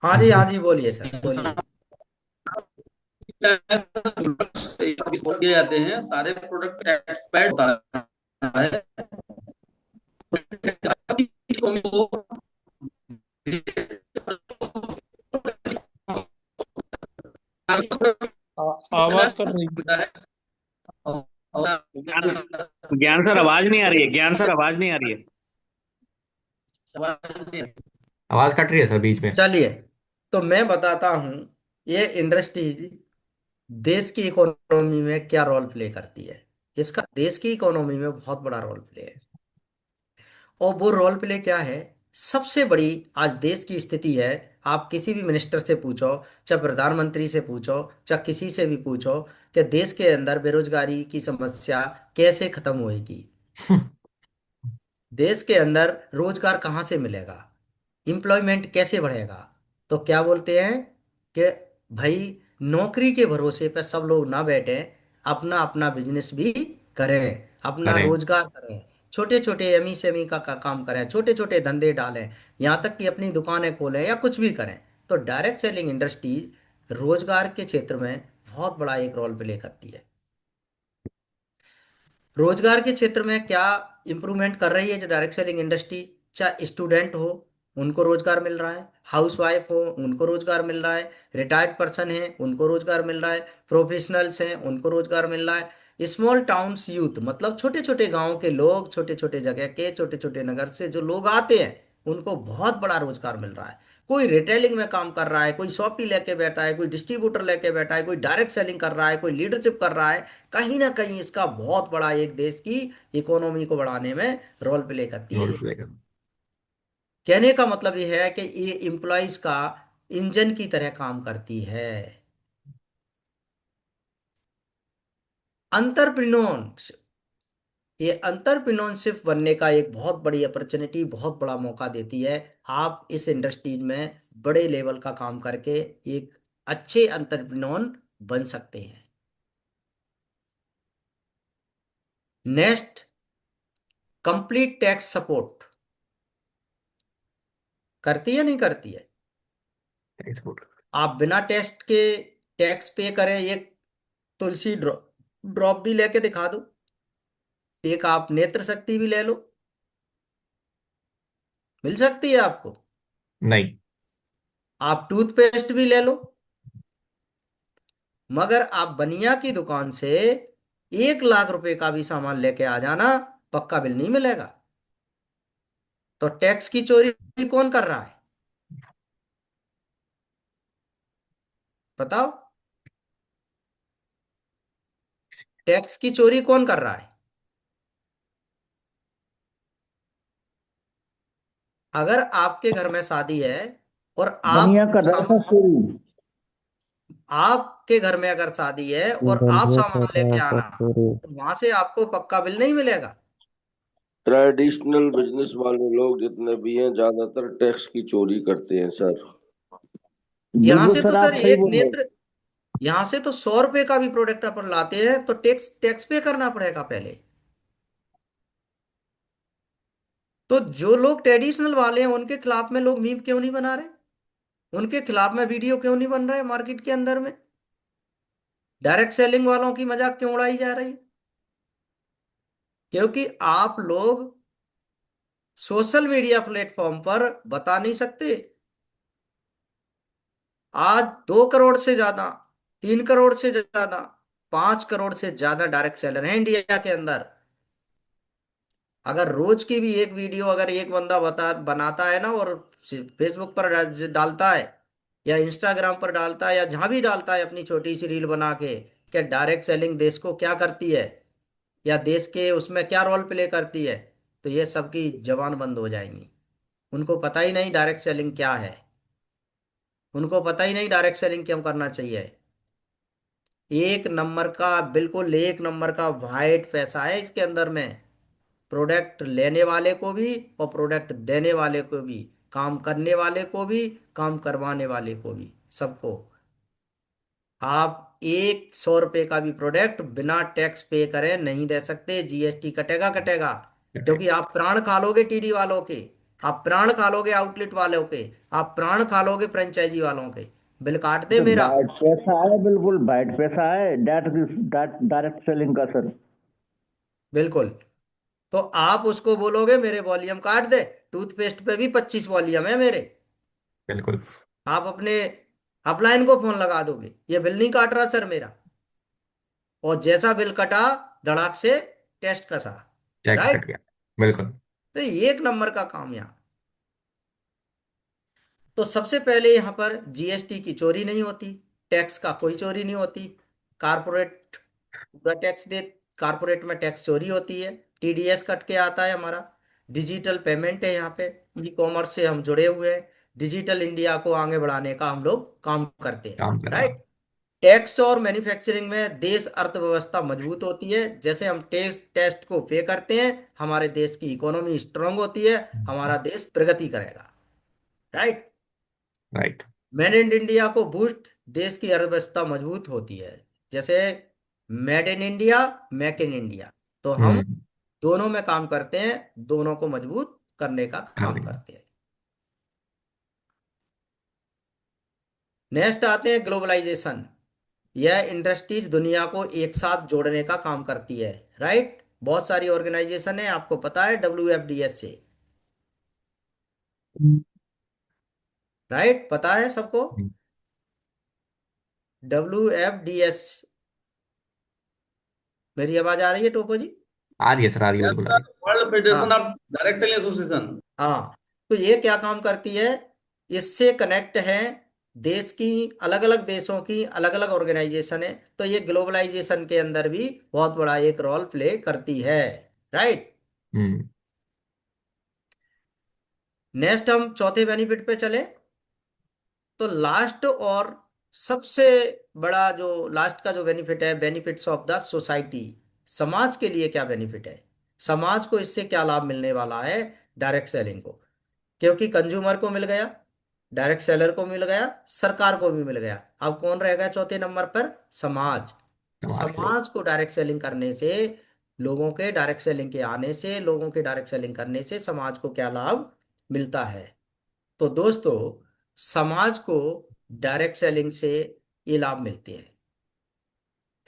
हाँ जी बोलिए सर, बोलिए। किए जाते हैं सारे प्रोडक्ट एक्सपायर्ड होता है। आवाज कर रही है। ज्ञान सर आवाज नहीं आ रही है, ज्ञान सर आवाज नहीं आ रही है। आवाज कट रही है सर बीच में। चलिए, तो मैं बताता हूं ये इंडस्ट्रीज देश की इकोनॉमी में क्या रोल प्ले करती है। इसका देश की इकोनॉमी में बहुत बड़ा रोल प्ले है। और वो रोल प्ले क्या है? सबसे बड़ी आज देश की स्थिति है। आप किसी भी मिनिस्टर से पूछो, चाहे प्रधानमंत्री से पूछो, चाहे किसी से भी पूछो कि देश के अंदर बेरोजगारी की समस्या कैसे खत्म होएगी, देश के अंदर रोजगार कहाँ से मिलेगा, एम्प्लॉयमेंट कैसे बढ़ेगा, तो क्या बोलते हैं कि भाई नौकरी के भरोसे पे सब लोग ना बैठे, अपना अपना बिजनेस भी करें, अपना करें। रोजगार करें, छोटे छोटे एमई सेमी का काम करें, छोटे छोटे धंधे डालें, यहाँ तक कि अपनी दुकानें खोलें या कुछ भी करें। तो डायरेक्ट सेलिंग इंडस्ट्री रोजगार के क्षेत्र में बहुत बड़ा एक रोल प्ले करती है। रोजगार के क्षेत्र में क्या इंप्रूवमेंट कर रही है जो डायरेक्ट सेलिंग इंडस्ट्री? चाहे स्टूडेंट हो उनको रोजगार मिल रहा है, हाउस वाइफ हो उनको रोजगार मिल रहा है, रिटायर्ड पर्सन है उनको रोजगार मिल रहा है, प्रोफेशनल्स हैं उनको रोजगार मिल रहा है, स्मॉल टाउन्स यूथ मतलब छोटे छोटे गांव के लोग, छोटे छोटे जगह के छोटे छोटे नगर से जो लोग आते हैं उनको बहुत बड़ा रोजगार मिल रहा है। कोई रिटेलिंग में काम कर रहा है, कोई शॉपी लेके बैठा है, कोई डिस्ट्रीब्यूटर लेके बैठा है, कोई डायरेक्ट सेलिंग कर रहा है, कोई लीडरशिप कर रहा है। कहीं ना कहीं इसका बहुत बड़ा एक देश की इकोनॉमी को बढ़ाने में रोल प्ले करती है रोल ये। प्ले कर। कहने का मतलब ये है कि ये एम्प्लॉयज का इंजन की तरह काम करती है। अंतरप्रेन्योर, ये अंतरप्रेन्योरशिप बनने का एक बहुत बड़ी अपॉर्चुनिटी, बहुत बड़ा मौका देती है। आप इस इंडस्ट्रीज में बड़े लेवल का काम करके एक अच्छे अंतरप्रेन्योर बन सकते हैं। नेक्स्ट, कंप्लीट टैक्स सपोर्ट करती है नहीं करती है? एक्सपोर्ट। आप बिना टेस्ट के टैक्स पे करें, एक तुलसी ड्रॉप ड्रॉप भी लेके दिखा दो, एक आप नेत्र शक्ति भी ले लो, मिल सकती है आपको। नहीं। आप टूथपेस्ट भी ले लो, मगर आप बनिया की दुकान से 1 लाख रुपए का भी सामान लेके आ जाना, पक्का बिल नहीं मिलेगा। तो टैक्स की चोरी कौन कर रहा है बताओ? टैक्स की चोरी कौन कर रहा है? अगर आपके घर में शादी है और बनिया आप कर रहा था शुरू। आपके घर में अगर शादी है और आप सामान लेके आना, तो वहां से आपको पक्का बिल नहीं मिलेगा। ट्रेडिशनल बिजनेस वाले लोग जितने भी हैं ज्यादातर टैक्स की चोरी करते हैं सर। यहाँ बिल्कुल से तो सर, सर आप सही एक बोल रहे हो। नेत्र, यहाँ से तो 100 रुपए का भी प्रोडक्ट अपन लाते हैं तो टैक्स टैक्स पे करना पड़ेगा पहले। तो जो लोग ट्रेडिशनल वाले हैं उनके खिलाफ में लोग मीम क्यों नहीं बना रहे, उनके खिलाफ में वीडियो क्यों नहीं बन रहे मार्केट के अंदर में, डायरेक्ट सेलिंग वालों की मजाक क्यों उड़ाई जा रही है? क्योंकि आप लोग सोशल मीडिया प्लेटफॉर्म पर बता नहीं सकते। आज 2 करोड़ से ज्यादा, 3 करोड़ से ज्यादा, 5 करोड़ से ज्यादा डायरेक्ट सेलर हैं इंडिया के अंदर। अगर रोज की भी एक वीडियो अगर एक बंदा बनाता है ना और फेसबुक पर डालता है या इंस्टाग्राम पर डालता है या जहां भी डालता है अपनी छोटी सी रील बना के कि डायरेक्ट सेलिंग देश को क्या करती है या देश के उसमें क्या रोल प्ले करती है, तो ये सबकी जबान बंद हो जाएंगी। उनको पता ही नहीं डायरेक्ट सेलिंग क्या है, उनको पता ही नहीं डायरेक्ट सेलिंग क्यों करना चाहिए। एक नंबर का, बिल्कुल एक नंबर का वाइट पैसा है इसके अंदर में, प्रोडक्ट लेने वाले को भी और प्रोडक्ट देने वाले को भी, काम करने वाले को भी, काम करवाने वाले को भी, सबको। आप 100 रुपए का भी प्रोडक्ट बिना टैक्स पे करे नहीं दे सकते, जीएसटी कटेगा कटेगा। क्योंकि आप प्राण खा लोगे टीडी वालों के, आप प्राण खा लोगे आउटलेट वालों के, आप प्राण खा लोगे फ्रेंचाइजी वालों के। बिल काट दे तो मेरा। वाइट पैसा है, बिल्कुल वाइट पैसा है डायरेक्ट सेलिंग का सर। बिल्कुल। तो आप उसको बोलोगे मेरे वॉल्यूम काट दे, टूथपेस्ट पे भी 25 वॉल्यूम है मेरे, बिल्कुल। आप अपने अपलाइन को फोन लगा दोगे ये बिल नहीं काट रहा सर मेरा, और जैसा बिल कटा धड़ाक से टेस्ट कसा। Tax right. कट गया। बिल्कुल। तो ये एक नंबर का काम यहाँ। तो सबसे पहले यहाँ पर जीएसटी की चोरी नहीं होती, टैक्स का कोई चोरी नहीं होती। कारपोरेट पूरा टैक्स दे, कारपोरेट में टैक्स चोरी होती है, टीडीएस कट के आता है हमारा। डिजिटल पेमेंट है यहाँ पे, ई कॉमर्स से हम जुड़े हुए हैं, डिजिटल इंडिया को आगे बढ़ाने का हम लोग काम करते हैं। काम कर रहा राइट। टैक्स और मैन्युफैक्चरिंग में देश अर्थव्यवस्था मजबूत होती है, जैसे हम टैक्स टेस्ट को पे करते हैं हमारे देश की इकोनॉमी स्ट्रांग होती है, हमारा देश प्रगति करेगा। Right. Right. Made in India को बूस्ट, देश की अर्थव्यवस्था मजबूत होती है, जैसे made in India, make in India. तो हम हम्म। दोनों में काम करते हैं, दोनों को मजबूत करने का कर काम रही है। करते हैं। नेक्स्ट आते हैं ग्लोबलाइजेशन। यह इंडस्ट्रीज दुनिया को एक साथ जोड़ने का काम करती है। राइट। बहुत सारी ऑर्गेनाइजेशन है, आपको पता है, WFDS से। राइट, पता है सबको। हम्म। WFDS। मेरी आवाज आ रही है टोपो जी? आ रही है सर, आ रही है, यस बिल्कुल आ रही सर, वर्ल्ड फेडरेशन हाँ ऑफ डायरेक्ट सेलिंग एसोसिएशन। हाँ। तो ये क्या काम करती है, इससे कनेक्ट है देश की, अलग अलग देशों की अलग अलग ऑर्गेनाइजेशन है, तो ये ग्लोबलाइजेशन के अंदर भी बहुत बड़ा एक रोल प्ले करती है। राइट। है। हम्म। नेक्स्ट हम चौथे बेनिफिट पे चले। तो लास्ट और सबसे बड़ा जो लास्ट का जो बेनिफिट है, बेनिफिट्स ऑफ द सोसाइटी, समाज के लिए क्या बेनिफिट है, समाज को इससे क्या लाभ मिलने वाला है डायरेक्ट सेलिंग को। क्योंकि कंज्यूमर को मिल गया, डायरेक्ट सेलर को मिल गया, सरकार को भी मिल गया, अब कौन रह गया चौथे नंबर पर? समाज। समाज के लोग। समाज को डायरेक्ट सेलिंग करने से, लोगों के डायरेक्ट सेलिंग के आने से, लोगों के डायरेक्ट सेलिंग करने से समाज को क्या लाभ मिलता है? तो दोस्तों, समाज को डायरेक्ट सेलिंग से ये लाभ मिलते हैं।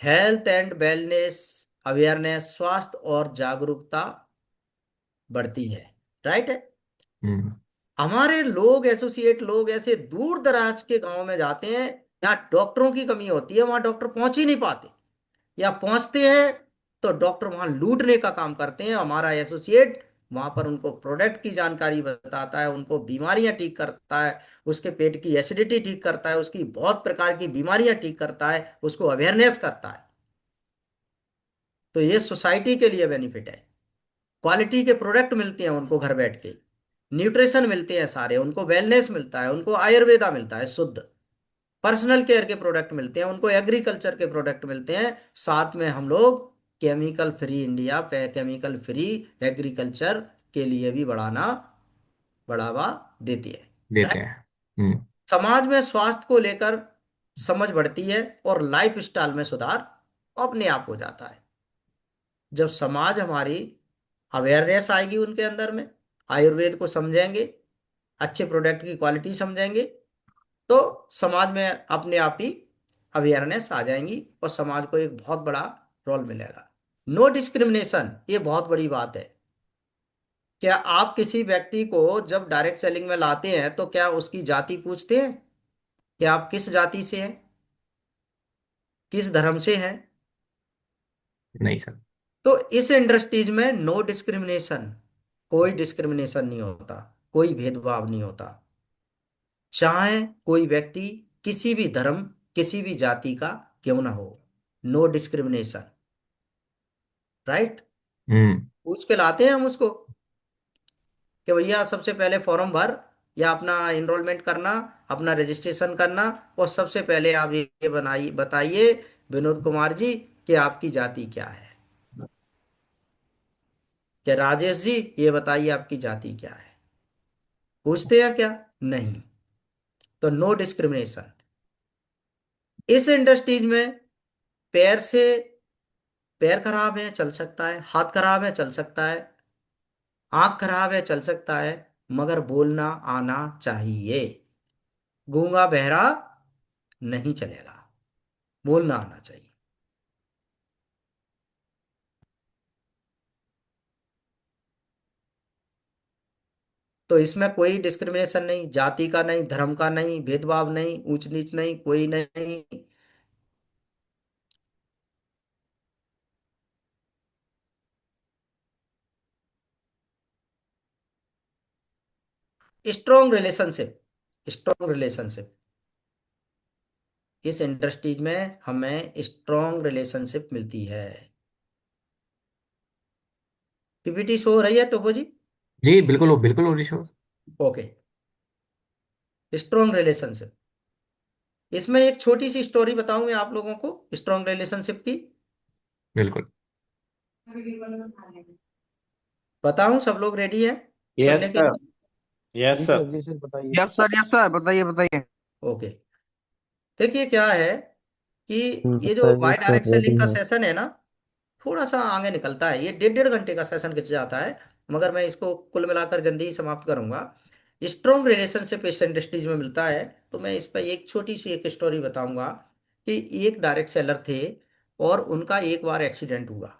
हेल्थ एंड वेलनेस अवेयरनेस, स्वास्थ्य और जागरूकता बढ़ती है। राइट है। हम्म। हमारे लोग, एसोसिएट लोग ऐसे दूर दराज के गांव में जाते हैं, यहाँ डॉक्टरों की कमी होती है, वहां डॉक्टर पहुंच ही नहीं पाते, या पहुंचते हैं तो डॉक्टर वहां लूटने का काम करते हैं। हमारा एसोसिएट वहां पर उनको प्रोडक्ट की जानकारी बताता है, उनको बीमारियां ठीक करता है, उसके पेट की एसिडिटी ठीक करता है, उसकी बहुत प्रकार की बीमारियां ठीक करता है, उसको अवेयरनेस करता है। तो ये सोसाइटी के लिए बेनिफिट है, क्वालिटी के प्रोडक्ट मिलते हैं उनको घर बैठ के। न्यूट्रिशन मिलते हैं सारे, उनको वेलनेस मिलता है, उनको आयुर्वेदा मिलता है शुद्ध, पर्सनल केयर के प्रोडक्ट मिलते हैं, उनको एग्रीकल्चर के प्रोडक्ट मिलते हैं, साथ में हम लोग केमिकल फ्री इंडिया पे केमिकल फ्री एग्रीकल्चर के लिए भी बढ़ावा देती है। देते राइट। हैं। हम्म। समाज में स्वास्थ्य को लेकर समझ बढ़ती है और लाइफ स्टाइल में सुधार अपने आप हो जाता है। जब समाज हमारी अवेयरनेस आएगी उनके अंदर में, आयुर्वेद को समझेंगे, अच्छे प्रोडक्ट की क्वालिटी समझेंगे, तो समाज में अपने आप ही अवेयरनेस आ जाएंगी और समाज को एक बहुत बड़ा रोल मिलेगा। नो डिस्क्रिमिनेशन, ये बहुत बड़ी बात है। क्या आप किसी व्यक्ति को जब डायरेक्ट सेलिंग में लाते हैं तो क्या उसकी जाति पूछते हैं कि आप किस जाति से हैं, किस धर्म से हैं? नहीं सर। तो इस इंडस्ट्रीज में नो डिस्क्रिमिनेशन, कोई डिस्क्रिमिनेशन नहीं होता, कोई भेदभाव नहीं होता, चाहे कोई व्यक्ति किसी भी धर्म किसी भी जाति का क्यों ना हो। No discrimination. राइट। हम्म। पूछ के लाते हैं हम उसको कि भैया सबसे पहले फॉर्म भर या अपना एनरोलमेंट करना, अपना रजिस्ट्रेशन करना, और सबसे पहले आप ये बनाइए बताइए विनोद कुमार जी कि आपकी जाति क्या है। क्या राजेश जी ये बताइए आपकी जाति क्या है? पूछते हैं क्या? नहीं। तो नो डिस्क्रिमिनेशन। इस इंडस्ट्रीज में पैर से पैर खराब है चल सकता है, हाथ खराब है चल सकता है, आंख खराब है चल सकता है, मगर बोलना आना चाहिए। गूंगा बहरा नहीं चलेगा, बोलना आना चाहिए। तो इसमें कोई डिस्क्रिमिनेशन नहीं, जाति का नहीं, धर्म का नहीं, भेदभाव नहीं, ऊंच नीच नहीं, कोई नहीं। Strong relationship, strong relationship. इस इंडस्ट्रीज में हमें स्ट्रॉन्ग रिलेशनशिप मिलती है। पीपीटी शो हो रही है टोपो जी? जी बिल्कुल बिल्कुल हो रही शो। ओके। स्ट्रॉन्ग रिलेशनशिप, इसमें एक छोटी सी स्टोरी बताऊं मैं आप लोगों को स्ट्रॉन्ग रिलेशनशिप की। बिल्कुल। बताऊं? सब लोग रेडी हैं यस सुनने के सर। लिए? Yes sir. जी सर बताइए। यस सर बताइए बताइए। ओके। देखिए क्या है कि ये जो वाई बताइए सर डायरेक्ट रेडी सेलिंग का है। सेशन है ना, थोड़ा सा आगे निकलता है, ये 1.5 घंटे का सेशन खिंच जाता है, मगर मैं इसको कुल मिलाकर जल्दी ही समाप्त करूंगा। स्ट्रॉन्ग रिलेशनशिप इस इंडस्ट्रीज में मिलता है, तो मैं इस पर एक छोटी सी एक स्टोरी बताऊंगा कि एक डायरेक्ट सेलर थे और उनका एक बार एक्सीडेंट हुआ।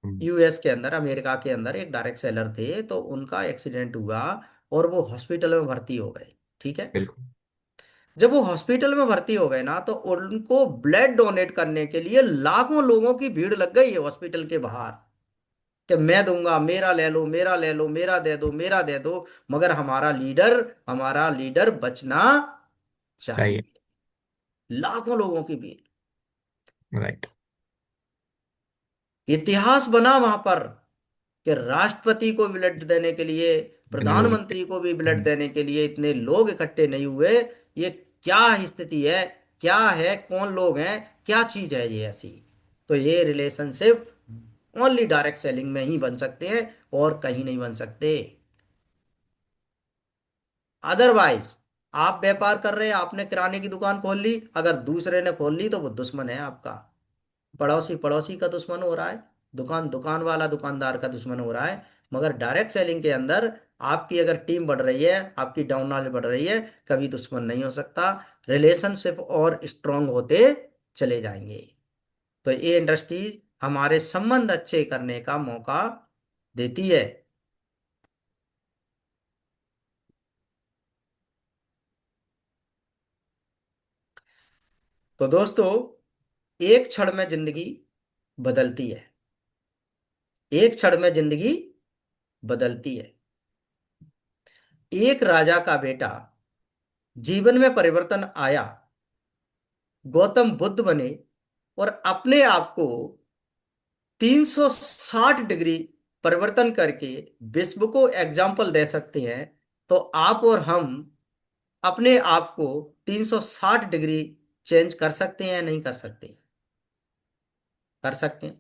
यूएस के अंदर, अमेरिका के अंदर एक डायरेक्ट सेलर थे, तो उनका एक्सीडेंट हुआ और वो हॉस्पिटल में भर्ती हो गए। ठीक है। बिल्कुल। जब वो हॉस्पिटल में भर्ती हो गए ना, तो उनको ब्लड डोनेट करने के लिए लाखों लोगों की भीड़ लग गई है हॉस्पिटल के बाहर कि मैं दूंगा, मेरा ले लो, मेरा ले लो, मेरा दे दो, मेरा दे दो, मगर हमारा लीडर बचना चाहिए। चाहिए। लाखों लोगों की भीड़। राइट। इतिहास बना वहां पर कि राष्ट्रपति को ब्लड देने के लिए, इतने लोग। प्रधानमंत्री को भी ब्लड देने के लिए इतने लोग इकट्ठे नहीं हुए। ये क्या स्थिति है, क्या है, कौन लोग हैं, क्या चीज है ये ऐसी? तो ये रिलेशनशिप ओनली डायरेक्ट सेलिंग में ही बन सकते हैं और कहीं नहीं बन सकते। अदरवाइज आप व्यापार कर रहे हैं, आपने किराने की दुकान खोल ली, अगर दूसरे ने खोल ली तो वो दुश्मन है आपका। पड़ोसी पड़ोसी का दुश्मन हो रहा है, दुकान दुकान वाला दुकानदार का दुश्मन हो रहा है। मगर डायरेक्ट सेलिंग के अंदर आपकी अगर टीम बढ़ रही है, आपकी डाउन नॉलेज बढ़ रही है, कभी दुश्मन नहीं हो सकता। रिलेशनशिप और स्ट्रांग होते चले जाएंगे। तो ये इंडस्ट्री हमारे संबंध अच्छे करने का मौका देती है। तो दोस्तों, एक क्षण में जिंदगी बदलती है, एक क्षण में जिंदगी बदलती है। एक राजा का बेटा, जीवन में परिवर्तन आया, गौतम बुद्ध बने और अपने आप को 360 डिग्री परिवर्तन करके विश्व को एग्जाम्पल दे सकते हैं, तो आप और हम अपने आप को 360 डिग्री चेंज कर सकते हैं या नहीं कर सकते? कर सकते हैं।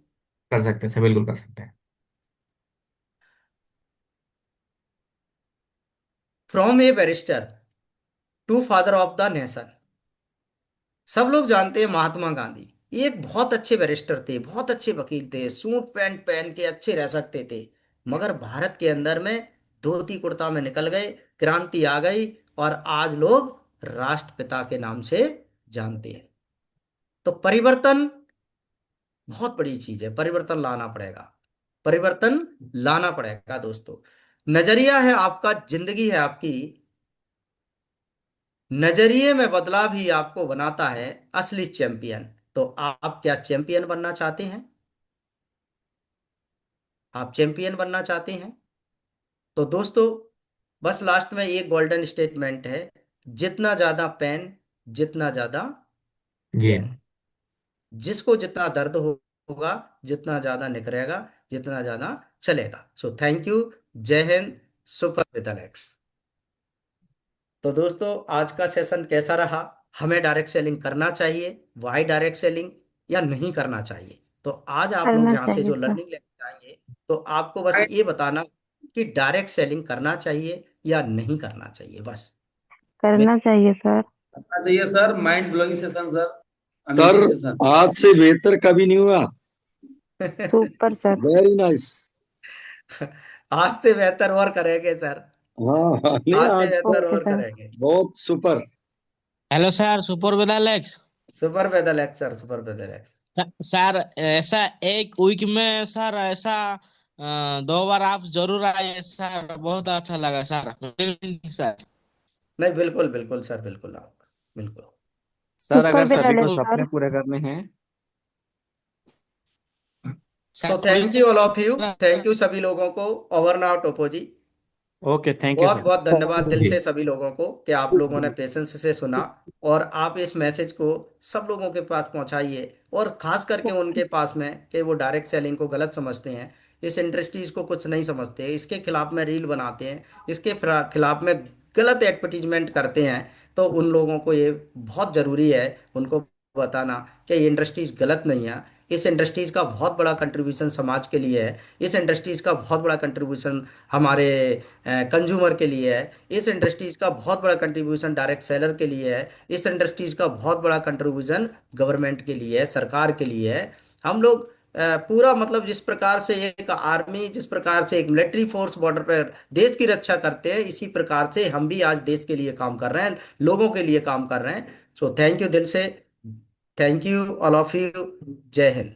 कर सकते हैं सर, बिल्कुल कर सकते हैं। From a barrister to father of the nation. सब लोग जानते हैं महात्मा गांधी, ये एक बहुत अच्छे बैरिस्टर थे, बहुत अच्छे वकील थे, सूट पैंट पहन के अच्छे रह सकते थे, मगर भारत के अंदर में धोती कुर्ता में निकल गए, क्रांति आ गई और आज लोग राष्ट्रपिता के नाम से जानते हैं। तो परिवर्तन बहुत बड़ी चीज है, परिवर्तन लाना पड़ेगा, परिवर्तन लाना पड़ेगा दोस्तों। नजरिया है आपका, जिंदगी है आपकी, नजरिए में बदलाव ही आपको बनाता है असली चैंपियन। तो आप क्या चैंपियन बनना चाहते हैं? आप चैंपियन बनना चाहते हैं? तो दोस्तों बस लास्ट में एक गोल्डन स्टेटमेंट है, जितना ज्यादा पेन, जितना ज्यादा गेन। गेन। जिसको जितना दर्द होगा, जितना ज्यादा निकलेगा, जितना ज्यादा चलेगा। सो थैंक यू, जय हिंद, सुपर विद एलेक्स। तो दोस्तों आज का सेशन कैसा रहा? हमें डायरेक्ट सेलिंग करना चाहिए, वाई डायरेक्ट सेलिंग, या नहीं करना चाहिए? तो आज आप लोग करना यहाँ से चाहिए जो सर। लर्निंग लेके जाएंगे, तो आपको बस ये बताना कि डायरेक्ट सेलिंग करना चाहिए या नहीं करना चाहिए, बस। करना चाहिए सर। करना चाहिए sir. Mind blowing session sir, sir amazing session. आज से बेहतर कभी नहीं हुआ। Super sir. Very nice. आज से बेहतर और करेंगे सर, हाँ नहीं आज से आज बेहतर ओके और सर। करेंगे। बहुत super. Hello sir, super with Alex. Super with Alex sir, super with Alex. Sir ऐसा एक वीक में सर ऐसा 2 बार आप जरूर आए सर, बहुत अच्छा लगा सर। सर नहीं बिल्कुल बिल्कुल सर, बिल्कुल आप बिल्कुल। सर सुपर अगर विद सभी को एलेक्स सपने सर। पूरे करने हैं so thank you all of you, thank you सभी लोगों को। Over now Toppo ji. Okay, thank you बहुत सर। बहुत धन्यवाद दिल जी। से सभी लोगों को कि आप लोगों ने पेशेंस से सुना, और आप इस मैसेज को सब लोगों के पास पहुंचाइए, और खास करके उनके पास में कि वो डायरेक्ट सेलिंग को गलत समझते हैं, इस इंडस्ट्रीज को कुछ नहीं समझते, इसके खिलाफ में रील बनाते हैं, इसके खिलाफ में गलत एडवर्टीजमेंट करते हैं। तो उन लोगों को ये बहुत ज़रूरी है उनको बताना कि ये इंडस्ट्रीज गलत नहीं है। इस इंडस्ट्रीज का बहुत बड़ा कंट्रीब्यूशन समाज के लिए है, इस इंडस्ट्रीज का बहुत बड़ा कंट्रीब्यूशन हमारे कंज्यूमर के लिए है, इस इंडस्ट्रीज का बहुत बड़ा कंट्रीब्यूशन डायरेक्ट सेलर के लिए है, इस इंडस्ट्रीज का बहुत बड़ा कंट्रीब्यूशन गवर्नमेंट के लिए है, सरकार के लिए है। हम लोग पूरा मतलब जिस प्रकार से एक आर्मी, जिस प्रकार से एक मिलिट्री फोर्स बॉर्डर पर देश की रक्षा करते हैं, इसी प्रकार से हम भी आज देश के लिए काम कर रहे हैं, लोगों के लिए काम कर रहे हैं। सो थैंक यू दिल से, thank you all of you, जय हिंद।